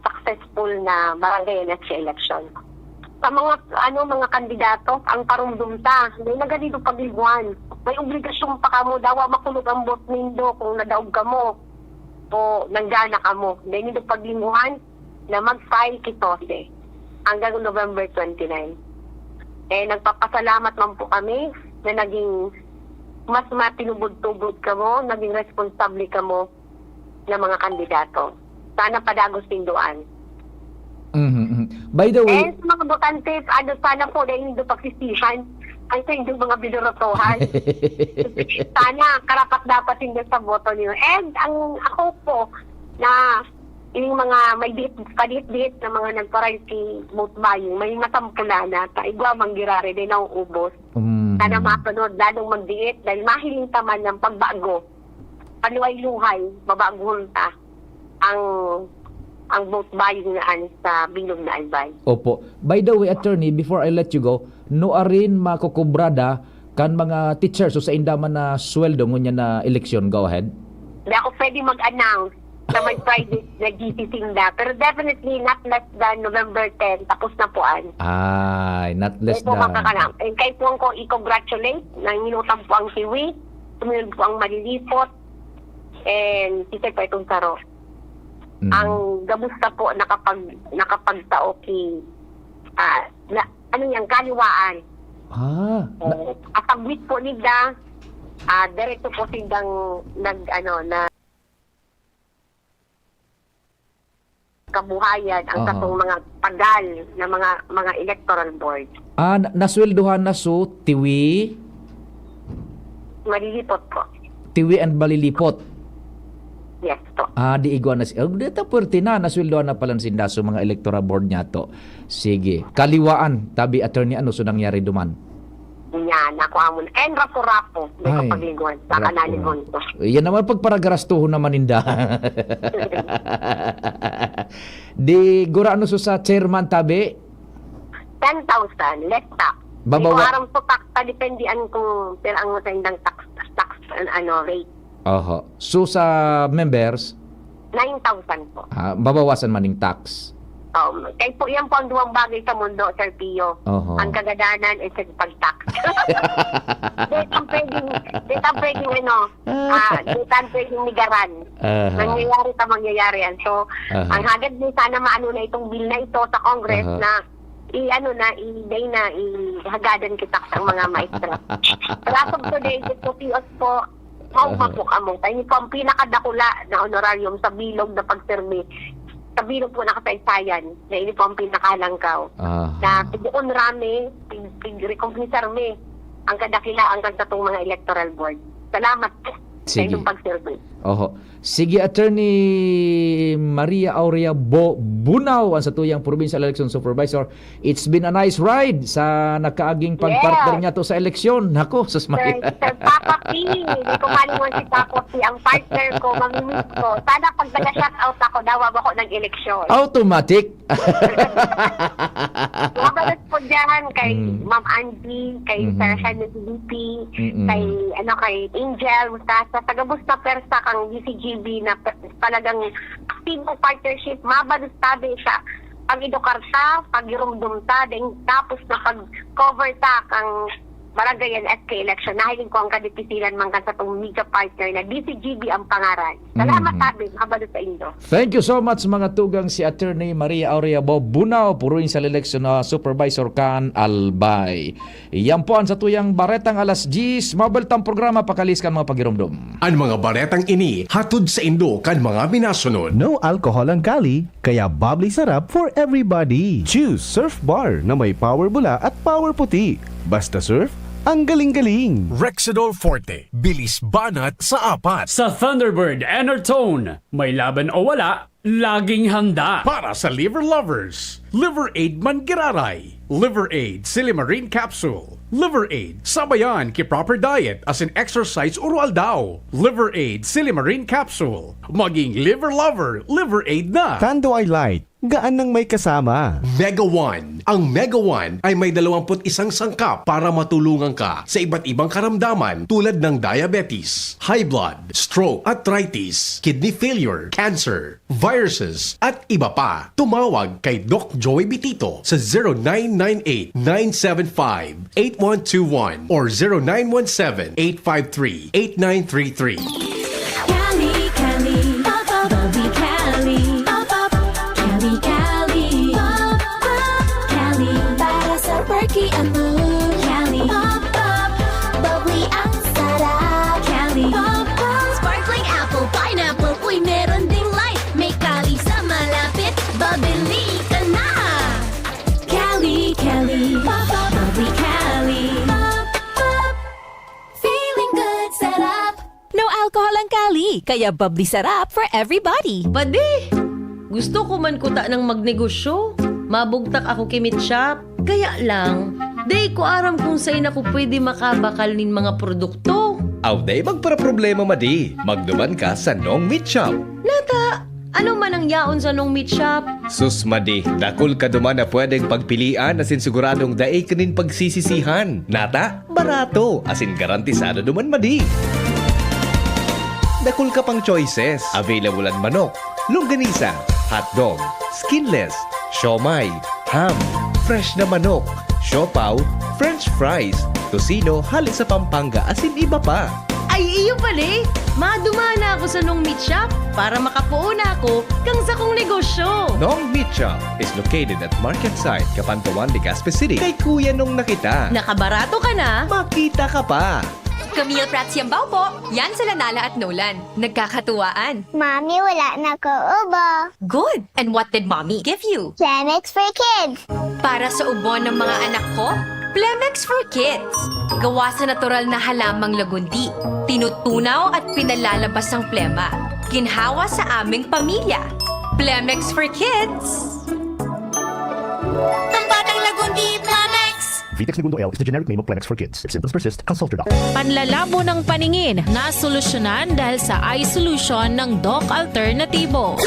successful na barangay and SK election. sa mga kandidato ang parumdumta may naganito pagliguan may obligasyon pa kamo dawa makulog ang bot nindo kung nadaog kamo o nanggana kamo dahil nito pagliguan na mag-file kitose hanggang November 29. Nagpapasalamat man po kami na naging mas matinubod-tubod kamo, naging responsable kamo ng mga kandidato. Sana padagos tinduan. By the way, Sa mga botante, sana po dahil hindi pagsisihan ay sa hindi mga binurotohan. Sana karapat dapat hindi sa boto niyo. And ako po na yung mga may padit-dit na mga nagparay si vote buying, may masampula na igwa manggirari din nauubos. Sana mapanod, lalong magdiit dahil mahiling taman ng pagbago. Paluay-luhay, mabaguhon ta ang vote buying na sa Bilog na Albay. opo. By the way, attorney, before I let you go, rin makukubrada kan mga teachers so sa indaman na sweldo ngunya na eleksyon. Go ahead. Hindi ako pwede mag-announce na may private na gisising na. Pero definitely not less than November 10. Tapos na po Ay, not less po than. And kahit po ko i-congratulate na inutang po ang siwi, tumunod po ang malilipot, and si pa itong saro. Ang gamusta po nakapagtao ki kaliwaan. Atagwit po nila, diretso po silang na kabuhayan ang katong mga pagal na mga electoral board. Nasweldohan na so tiwi Malilipot po. tiwi and balilipot. Yes po. Di igwa na siya. Dito pwerte na, nasweldohan na pala sinda so mga electoral board niya to. Sige. Kaliwaan, tabi attorney, ano so nangyari duman? Yan, ako amon. And rapo-rapo. May kapaglingon. Sa kanalingon ko. Yan naman pagparagarastuhon naman ninda. Di gura ano so sa chairman tabi? 10,000. Let's stop. Babawa. Ito arang po tax, dependian kung ang matindang tax rate. Oho. So sa members, 9,000 po. babawasan maning tax. Kaya po yan po ang duwang bagay sa mundo, Sir Pio. Ang kagadanan ay sa pag-tax. Ditang pwedeng nigaran. Mangyayari yan. So, ang hagad din sana maano na itong bill na ito sa Congress na ihagadan kita sa mga maestra. As of today, ito Pios po, mapuk among tayo. Ito ang pinakadakula na honorarium sa bilog na pagsermi. Sa bilog po nakasaysayan na ini po ang pinakahalangkaw. Na doon rami, pig-recompensarmi ang kadakilaan kang tatong mga electoral board. Salamat po sa inyong pagsermi. Sige, Attorney Maria Aurea Bunaw, ang satuyang Provincial Election Supervisor. It's been a nice ride sa nakaaging pagpartner niya to sa eleksyon. Nako, susmay. Sir Papa P, hindi ko malingon si Papa P, ang partner ko, mamimiss ko. Sana pag nag-shoutout ako, dawab ako ng eleksyon. Automatic. Mabalas po dyan kay Ma'am Angie, kay Sir Henry DP, kay Angel, Mustasa, taga-Busta Persa, kang DCGB na talagang active partnership, mabalas tabi siya. Pag-idokarta, pag-irumdumta, tapos na pag-cover ta kang barangay and SK election. Nahiling ko ang kadipisilan man sa itong media partner na DCGB ang pangaran. Salamat tabi, mabalas sa inyo. Thank you so much mga tugang si Attorney Maria Aurea Bunaw, Provincial Election Supervisor kan Albay. Yan po ang satuyang baretang alas 10. Mabaltang programa pakaliskan mga pagirumdum. Ang mga baretang ini hatod sa Indo kan mga minasunod. No alcohol ang kali, kaya bubbly sarap for everybody. Choose Surf Bar na may power bula at power puti. Basta surf, ang galing-galing. Rexidol Forte, bilis banat sa apat. Sa Thunderbird Enertone, may laban o wala, laging handa. Para sa liver lovers, Liver Aid Mangiraray, Liver Aid Silimarine Capsule, Liver Aid sabayan ki proper diet as in exercise urual daw. Liver Aid Silimarine Capsule, maging liver lover, Liver Aid na. Tando ay light, gaan nang may kasama. Mega One. Ang Mega One ay may 21 sangkap para matulungan ka sa iba't ibang karamdaman tulad ng diabetes, high blood, stroke, arthritis, kidney failure, cancer, viruses, at iba pa. Tumawag kay Doc Joey Bitito sa 0998-975-8121 or 0917-853-8933. Cali, Cali, pop up, bubbly Cali, pop up, Cali, Cali, pop up, Cali, para sa perky ang mood, Cali, pop up, bubbly ang sarap, Cali, pop up, sparkling apple, pineapple, uy meron ding light, may Cali sa malapit, babili ka na, Cali, Cali, pop up, bubbly Cali, pop up, feeling good, sarap. No alcohol ang Cali, kaya bubbly sarap for everybody. Pwede! Gusto ko man kuta ng magnegosyo. Mabugtak ako kimit shop. Kaya lang, day ko aram kung sa'y na ko pwede makabakal nin mga produkto. Aw day magpara-problema madi. Magduman ka sa Nong Meat Shop. Nata, ano man ang yaon sa Nong Meat Shop? Sus madi, dakol ka duman na pwedeng pagpilian asin siguradong daig kanin pagsisisihan. Nata, barato asin garantisado duman madi. Dakol ka pang choices. Available ang manok, longganisa, hotdog, skinless, siomay, ham, fresh na manok, siopaw, french fries, tocino, halit sa Pampanga, asin iba pa. Ay, iyo pala. Madumana ako sa Nong Meat Shop para makapuuna ako kang sa kong negosyo. Nong Meat Shop is located at Market Site, Capantawan, Legazpi City. Kay Kuya Nong nakita. Nakabarato ka na. Makita ka pa. Camille Prats Yambaw po. Yan sila Nala at Nolan. Nagkakatuwaan. Mami, wala na ko ubo. Good! And what did Mommy give you? Plemex for kids. Para sa ubo ng mga anak ko, Plemex for Kids. Gawa sa natural na halamang lagundi. Tinutunaw at pinalalabas ang plema. Ginhawa sa aming pamilya. Plemex for Kids. Ang batang lagundi, Plemex! Vitex Segundo L is the generic name of Plemex for kids. If symptoms persist, consult your doctor. Panlalabo ng paningin na solusyonan dahil sa eye solution ng Doc Alternativo.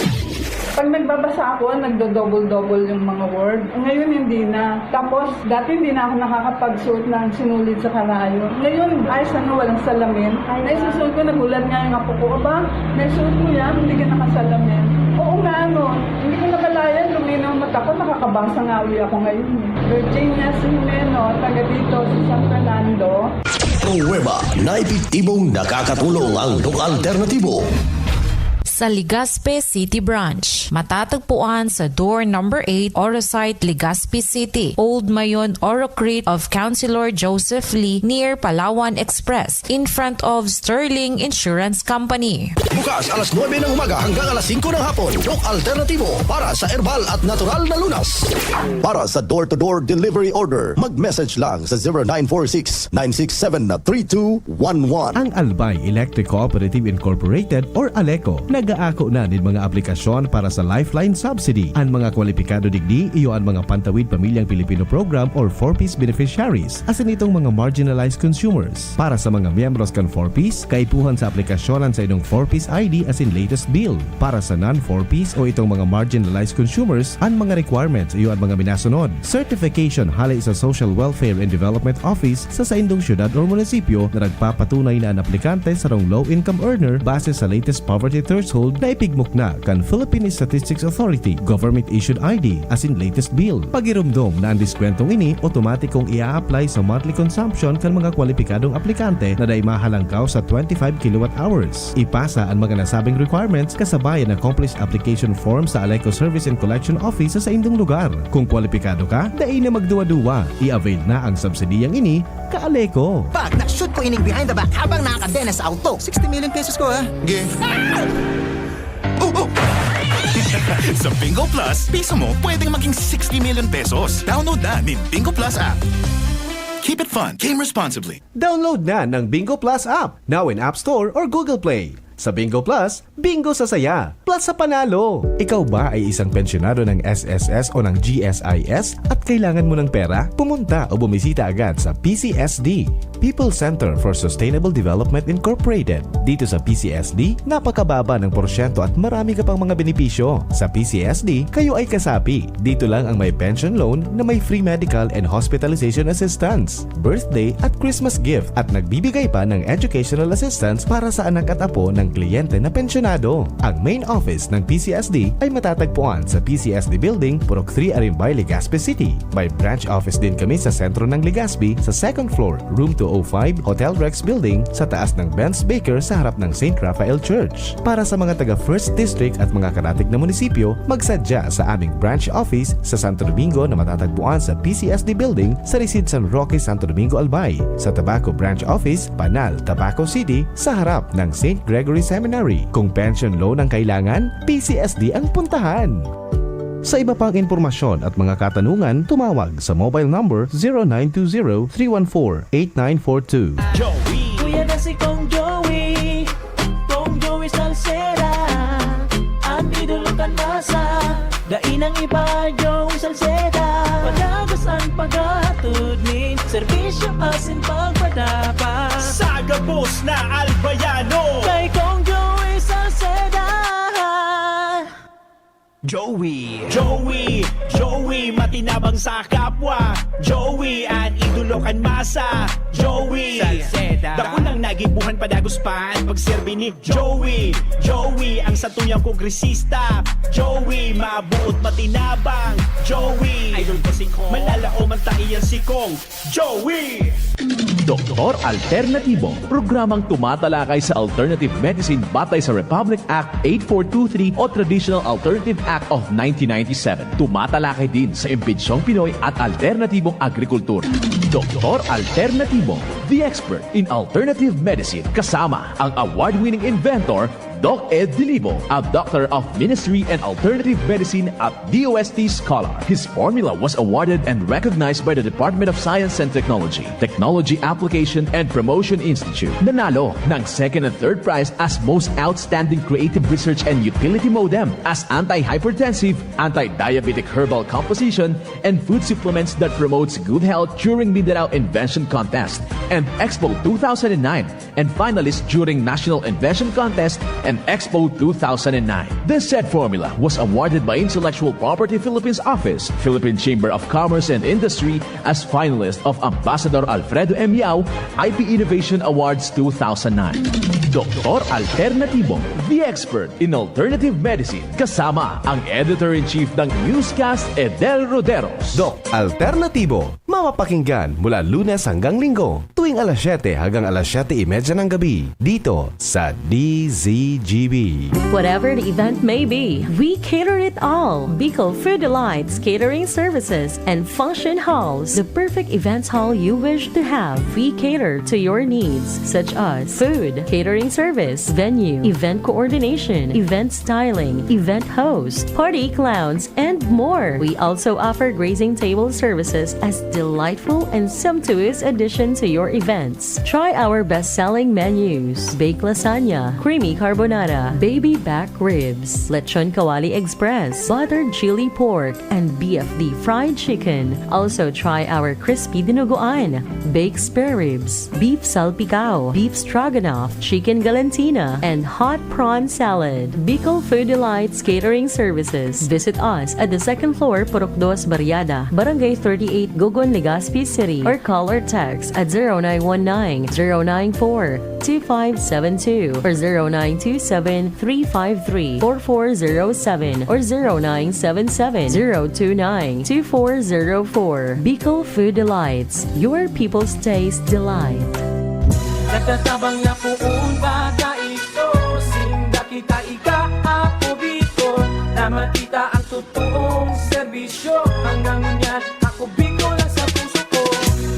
Pag nagbabasa ako, nagdo-double-double yung mga word. Ngayon hindi na. Tapos dati hindi na ako nakakapagsuot ng sinulit sa karayo. Ngayon, ayos walang salamin. Naisusuot ko, nagulat nga yung apo ko. Aba, naisuot mo yan, hindi ka nakasalamin. Oo nga, hindi ko nakalayan, luminaw mata ko, nakakabasa nga uli ako ngayon. Virginia Simeno, taga dito sa San Fernando. Pruweba na epektibong nakakatulong ang Doc Alternativo. Sa Legazpi City Branch, matatagpuan sa door number 8, Orosite, Legazpi City, Old Mayon Orocrete of Councilor Joseph Lee near Palawan Express in front of Sterling Insurance Company. Bukas alas 9 ng umaga hanggang alas 5 ng hapon. Doc Alternativo para sa herbal at natural na lunas. Para sa door-to-door delivery order, mag-message lang sa 0946-967-3211. Ang Albay Electric Cooperative Incorporated or ALECO nagaako na din mga aplikasyon para sa Lifeline Subsidy. Ang mga kwalipikado digdi iyo ang mga Pantawid Pamilyang Pilipino Program or 4-piece beneficiaries asin itong mga marginalized consumers. Para sa mga miyembros kan 4-piece, kaipuhan sa aplikasyonan sa inyong 4-piece ID asin latest bill. Para sa non-4-piece o itong mga marginalized consumers, ang mga requirements iyo ang mga minasunod. Certification halay sa Social Welfare and Development Office sa indong syudad o munisipyo na nagpapatunay na ang aplikante sa low-income earner base sa latest poverty threshold na ipigmok na kan Philippine Statistics Authority government-issued ID as in latest bill. Pagirumdom na ang diskwentong ini, otomatikong ia-apply sa monthly consumption kan mga kwalipikadong aplikante na day mahalangkaw sa 25 kWh. Ipasa ang mga nasabing requirements kasabay ang accomplished application form sa ALECO Service and Collection Office sa indong lugar. Kung kwalipikado ka, day na magduwa-duwa. I-avail na ang subsidiyang ini ka-ALECO. Pag na-shoot ko ining behind the back habang nakakadena sa auto, 60 million pesos ko ha. Sa Bingo Plus, piso mo pwedeng maging 60 million pesos. Download na ni Bingo Plus app. Keep it fun. Game responsibly. Download na ng Bingo Plus app now in App Store or Google Play. Sa Bingo Plus, bingo sa saya, plus sa panalo. Ikaw ba ay isang pensyonado ng SSS o ng GSIS at kailangan mo ng pera? Pumunta o bumisita agad sa PCSD, People Center for Sustainable Development Incorporated. Dito sa PCSD, napakababa ng porsyento at marami ka pang mga benepisyo. Sa PCSD, kayo ay kasapi. Dito lang ang may pension loan na may free medical and hospitalization assistance, birthday at Christmas gift at nagbibigay pa ng educational assistance para sa anak at apo ng kliyente na pensyonado. Ang main office ng PCSD ay matatagpuan sa PCSD Building, Purok 3, Arimbay, Legazpi City. May branch office din kami sa sentro ng Legazpi sa 2nd floor, room 205, Hotel Rex Building sa taas ng Benz Baker sa harap ng St. Raphael Church. Para sa mga taga 1st District at mga karatig na munisipyo, magsadya sa aming branch office sa Santo Domingo na matatagpuan sa PCSD Building sa Resid San Roque, Santo Domingo, Albay. Sa Tabaco Branch Office, Panal, Tabaco City sa harap ng St. Gregory Seminary. Kung pension loan ang kailangan, PCSD ang puntahan. Sa iba pang impormasyon at mga katanungan, tumawag sa mobile number 0920-314-8942. Kuya na si Kong Joey Salsera, ang idolo kan masa, dainang iba Joey Salsera. Pagagusan paghatod ni serbisyo asin pagpadapa. Sagabos na Albayano, kay Kong Joey Salsera. Joey, matinabang sa kapwa. Joey, an idolo kan masa. Joey, Salceda, dako nang nagibuhan padaguspan pagserbi ni Joey, ang satuyang kongresista. Joey, mabuot matinabang. Joey, idol ko si Kong, malalao man taiyan si Kong. Joey! Doktor Alternatibo, programang tumatalakay sa alternative medicine batay sa Republic Act 8423 o Traditional Alternative Act of 1997. Tumatalakay din sa impinsyong Pinoy at alternatibong agrikultura. Doktor Alternatibo, the expert in alternative medicine, kasama ang award-winning inventor Doc Ed Dilibo, a doctor of ministry and alternative medicine at DOST Scholar. His formula was awarded and recognized by the Department of Science and Technology, Technology Application and Promotion Institute. Nanalo ng 2nd and 3rd prize as Most Outstanding Creative Research and Utility Modem as Anti-Hypertensive, Anti-Diabetic Herbal Composition, and Food Supplements that promotes good health during Mindanao Invention Contest and Expo 2009, and finalist during National Invention Contest and Expo 2009. This said formula was awarded by Intellectual Property Philippines Office, Philippine Chamber of Commerce and Industry as finalist of Ambassador Alfredo M. Yao IP Innovation Awards 2009. Doktor Alternatibo, the expert in alternative medicine, kasama ang Editor-in-Chief ng Newscast, Edel Roderos. Doc Alternatibo, mapapakinggan mula Lunes hanggang Linggo, tuwing alas 7 hanggang alas 7:30 ng gabi, dito sa DZGB. Whatever the event may be, we cater it all. Bicol Food Delights Catering Services and Function Halls, the perfect events hall you wish to have. We cater to your needs such as food, catering service, venue, event coordination, event styling, event host, party clowns, and more. We also offer grazing table services as delightful and sumptuous addition to your events. Try our best-selling menus: baked lasagna, creamy carbonara, baby back ribs, lechon kawali express, buttered chili pork, and BFD fried chicken. Also try our crispy dinuguan, baked spare ribs, beef salpicao, beef stroganoff, chicken galantina, and hot prawn salad. Bicol Food Delights Catering Services. Visit us at the 2nd floor, Purok 2, Barriada, Barangay 38, Gogon, Legazpi City, or call or text at 0919-094-2572 or 0927-353-4407 or 0977-029-2404. Bicol Food Delights, your people's taste delight. Nagtatabang na puun baka ito, sinda kita ika-ako Bicol, na makita ang totoong serbisyo. Hanggang yan, ako Bicol lang sa puso ko.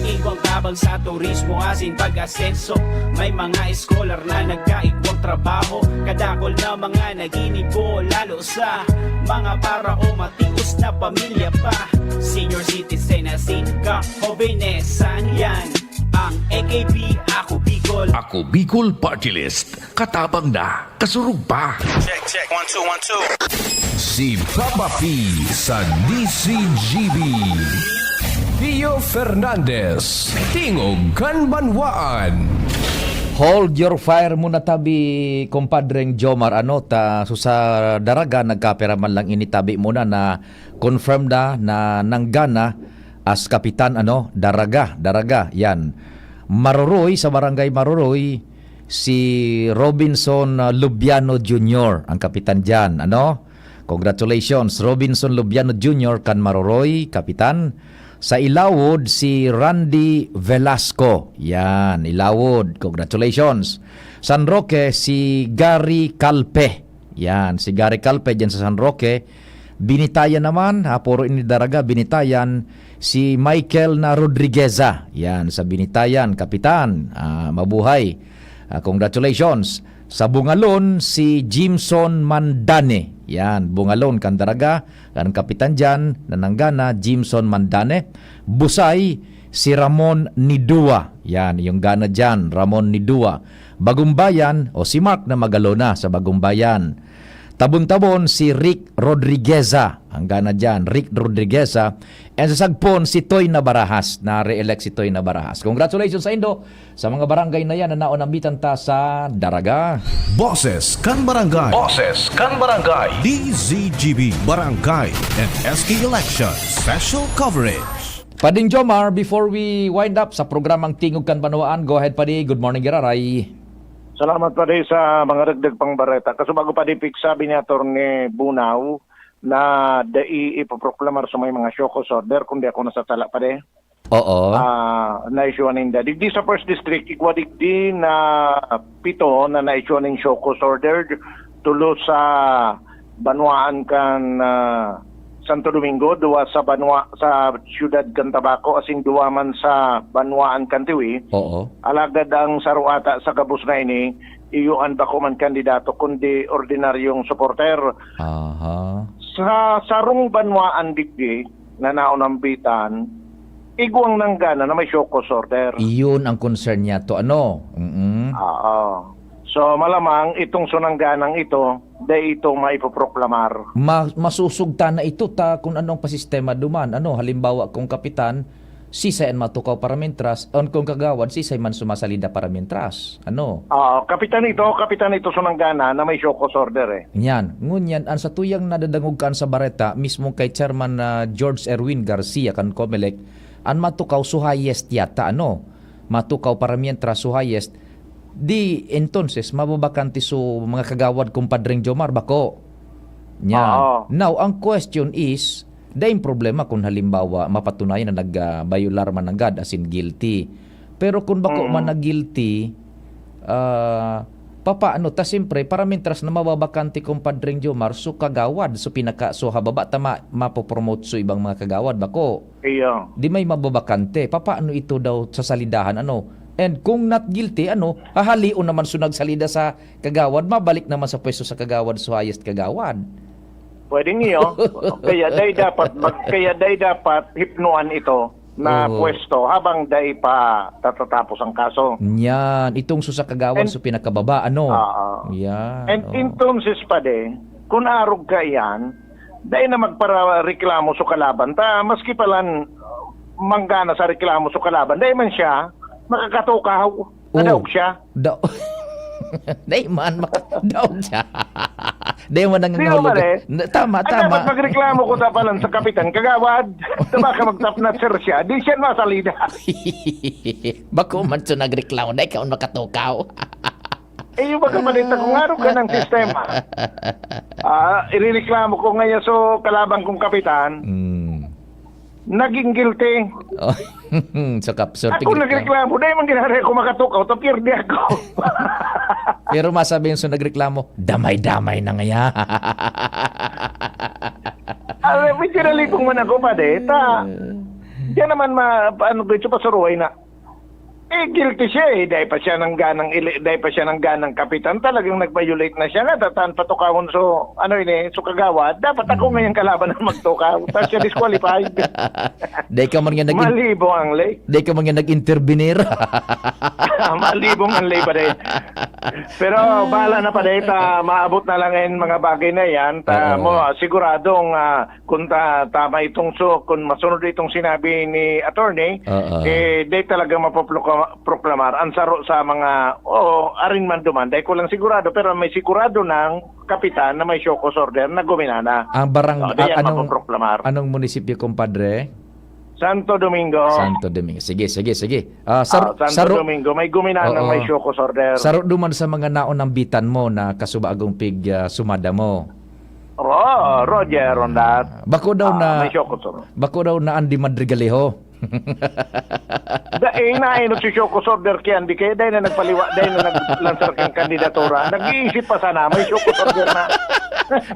Igwang tabang sa turismo asin pag-asenso. May mga scholar na nagkaigwang trabaho. Kadakol na mga naginibo, lalo sa mga para o matius na pamilya pa. Senior citizen asin ka, hobenesan yan. Ang AKP, ako Bicol. Ako Bicol Party List. Katabang na, kasurug pa. Check. 1, 2, 1, 2. Si Papa P sa DCGB. Pio Fernandez, Tingog Kanbanwaan. Hold your fire muna tabi, kumpadreng Jomar. So sa daraga, nagkapera man lang initabi muna na confirm na nanggana as kapitan, daraga, yan. Maruroy, sa barangay Maruroy, si Robinson Lubiano Jr., ang kapitan dyan, Congratulations, Robinson Lubiano Jr., kan Maruroy, kapitan. Sa Ilawod, si Randy Velasco. Yan, Ilawod. Congratulations. San Roque, si Gary Calpe. Yan, si Gary Calpe dyan sa San Roque. Binitayan naman, puro inidaraga, binitayan, si Michael na Rodrigueza. Yan, sa Binitayan, kapitan. Mabuhay. Congratulations. Sa Bungalon, si Jimson Mandane. Yan, Bungalon, Kandaraga, ang kapitan dyan, nananggana, Jimson Mandane. Busay, si Ramon Nidua. Yan, yung gana dyan, Ramon Nidua. Bagumbayan, si Mark na Magalona sa Bagumbayan. Tabon-tabon, si Rick Rodrigueza. Ang gana dyan, Rick Rodrigueza. And sa Sagpon, si Toy Nabarahas. Na-re-elect si Toy Nabarahas. Congratulations sa Indo, sa mga barangay na yan na naunambitan ta sa daraga. Boses kan Barangay. Boses kan Barangay. DZGB Barangay and SK Election Special Coverage. Pading Jomar, before we wind up sa programang Tingog Kanbanwaan, go ahead Padi. Good morning, Giraray. Salamat pa rin sa mga dagdag pang bareta. Kaso bago pa dipik sabi ni Atty. Bunaw na ipoproklamar sa may mga show cause order kundi ako nasatala pa rin. Oo. Na-issue ninda. Digdi sa first district, igwadigdi na 7 na na-issue ning show cause order tulo sa Banwaan kan Santo Domingo, duwa sa sa Ciudad Cantabaco, asing duwa man sa Banwaan Kantiwi. Oo. Alagad ang saruata sa kabus na ini, iyuan ba ko man kandidato kundi ordinaryong supporter. Aha. Sa sarong Banwaan digdi na naunambitan, igwang nanggana na may show cause order. Iyon ang concern niya to Oo. So malamang itong sunangganang ito, dahil ito maipoproklamar. Masusugta na ito kung anong pasistema duman. Halimbawa kung kapitan, sisay matukaw para mentras, kung kagawad, sisay man sumasalida para mentras. Kapitan ito sunanggana na may show cause order Yan. Ngunyan, ang sa tuyang nadadangugkan sa bareta, mismo kay Chairman George Erwin Garcia kan Comelec, ang matukaw suhayest yata, matukaw para mentras suhayest, di entonces mababakanti so mga kagawad kumpadreng Jomar bako. Yan. Now, ang question is, dahil problema kung halimbawa mapatunayan na nagbayular man agad as in guilty. Pero kung bako man na guilty, papaano ta siyempre para mintras na mababakanti kumpadreng Jomar so kagawad so hababa tama mapopromote so ibang mga kagawad bako. Iya. Di may mababakante. Papaano ito daw sa salidahan And kung not guilty, hahalion naman so nagsalida sa kagawad, mabalik naman sa pwesto sa kagawad, so highest kagawad. Pwede niyo. Kaya day dapat hipnuan ito na pwesto habang day pa tatatapos ang kaso. Yan, itong sa kagawad so pinakababa, Yan. And entonces pa kung arog ka yan, day na magpara reklamo sa kalaban, maski palan manggana sa reklamo sa kalaban, day man siya makakatukaw. Nadaog siya. Day man makadaog siya. Day man nangangahulog. Tama. Dapat magreklamo ko tapalan sa kapitan kagawad. Baka magtapnat sir siya. Di siya masalida. Bako man so nagreklamo. Day kaon makatukaw. Yung magkamalita kung araw ka ng sistema. Irireklamo ko ngayon so kalabang kong kapitan. Naging guilty. Ako nagreklamo. Dahil man ginari ako makatukaw, tapirdi ako. Pero masabi yung nagreklamo, damay-damay na nga. Medyo kung man ako pa diyan naman paano dito pasuruay na. guilty siya eh. Dahil pa siya ng ganang kapitan. Talagang nag-violate na siya. Tataan patukawon so, so kagawad. Dapat ako ngayong kalaban na magtukaw. Tapos siya disqualified. Dahil ka man nga Malibong ang lay. Dahil ka man nga nag-intervenir. Malibong ang lay pa rin. Pero bahala na pa rin. Maabot na lang yung mga bagay na yan. Siguradong kung tama itong kung masunod itong sinabi ni attorney, dahil talaga proklamar ang saro sa mga arin man duman. Dahil ko lang sigurado pero may sigurado ng kapitan na may show cause order na guminana. Ang anong munisipyo, compadre? Santo Domingo. Sige. Santo Domingo may guminana may show cause order. Saro duman sa mga naon ng bitan mo na kasubaagong pig sumada mo. Roger on that. Bako daw may show cause order. Bako daw na Andy Madrigaleho. Inainot si Shoko Sorder kaya hindi kaya dahil na nagpaliwa dahil na naglansar kang kandidatura nag-iisip pa sana may Shoko Sorder na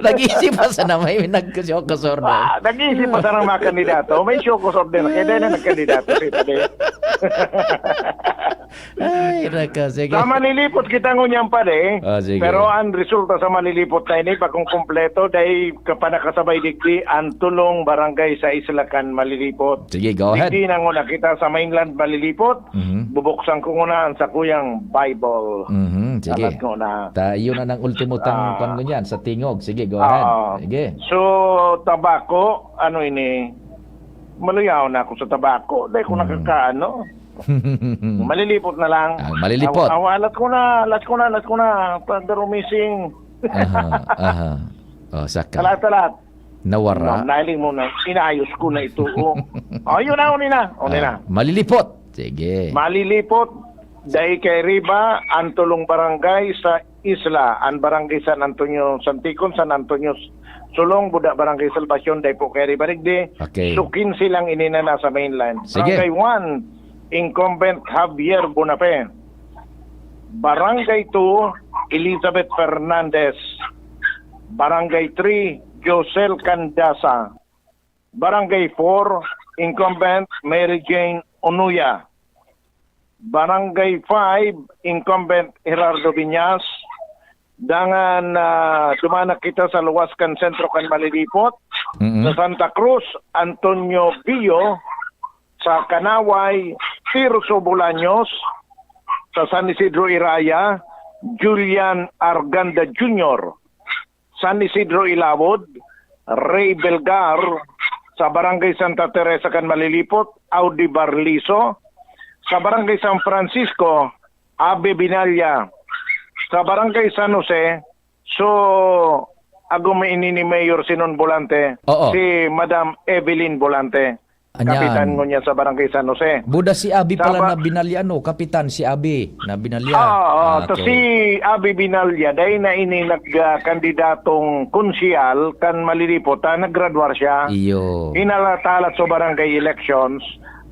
nag-iisip pa sana may nag-Shoko Sorder nag-iisip pa sana mga kandidato may Shoko Sorder na kaya dahil na nagkandidato si Tade. Ay raka, sige. Sa malilipot kita ngunyan pa pero ang resulta sa malilipot na ini pagkong kompleto dahil kapanakasabay digdi ang tulong barangay sa Islakan malilipot. Sige, go ahead. Hindi na nguna kita sa mainland malilipot. Bubuksan ko muna ang sa kuyang Bible. Sige. Yun na ng ultimo tang niyan sa tingog. Sige, go ahead. Sige. So, tabako, maluyaw na ako sa tabako. Dahil ko nakakaano. Malilipot na lang. Malilipot. Alat ko na. Pero missing. Saka. Talat. Nawara. Nailing mo na. Inayos ko na ito. Yun na. Malilipot. Sige. Malilipot. Dahil kay Riba, ang tulong barangay sa Isla. Ang barangay San Antonio Santicon, San Antonio Sulong, Buda Barangay Salvacion. Dahil po kay Riba Rigde. Okay. Sukin silang ininana sa mainland. Sige. Barangay 1, Incumbent Javier Bonape. Barangay 2, Elizabeth Fernandez. Barangay 3, Josel Candasa. Barangay 4, Incumbent Mary Jane Onuya. Barangay 5, Incumbent Gerardo Viñas. Dangan dumanak kita sa Luwaskan Sentro kan Malilipot. Sa Santa Cruz, Antonio Bio. Sa Kanaway, Tirso Bolaños. Sa San Isidro Iraya, Julian Arganda Jr. San Isidro Ilawod, Ray Belgar. Sa Barangay Santa Teresa kan Malilipot, Audi Barliso. Sa Barangay San Francisco, Abe Binalya. Sa Barangay San Jose, ni Mayor Sinon Bolante, si Madam Evelyn Bolante. Kapitan mo niya sa Barangay San Jose. Buda si Abi pala na Binalya, kapitan si Abi na Binalya. Si Abi Binalya, dahil na ini nagkandidatong konsyal kan Malilipot, naggraduar siya. Iyo. Inalatalat sa barangay elections,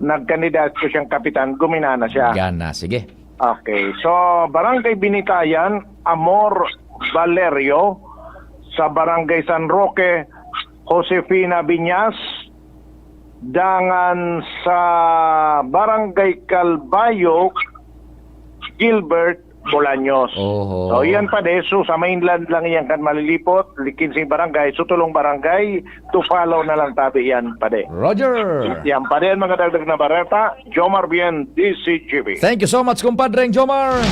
nagkandidat ko siyang kapitan, guminana siya. Gana, sige. Okay, so Barangay Binitayan, Amor Valerio. Sa Barangay San Roque, Josefina Viñas. Dangan sa Barangay Calbayo, Gilbert Bolaños. So yan pa so sa mainland lang yan kan Malilipot, 15 barangay, sutulong barangay, to follow na lang tabi yan pa Roger! Yan pa mga dagdag na bareta, Jomar Bien, DCGB. Thank you so much, compadre Jomar!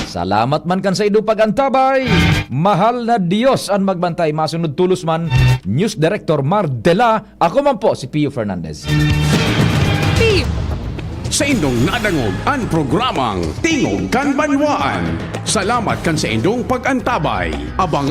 Salamat man kan sa idu pagantabay. Mahal na Dios ang magbantay. Masunod tulos man, News Director Mardela. Ako man po si Pio Fernandez. Sa indong nadangog ang programang Tingog kan Banwaan. Salamat kan sa indong pagantabay. Abangan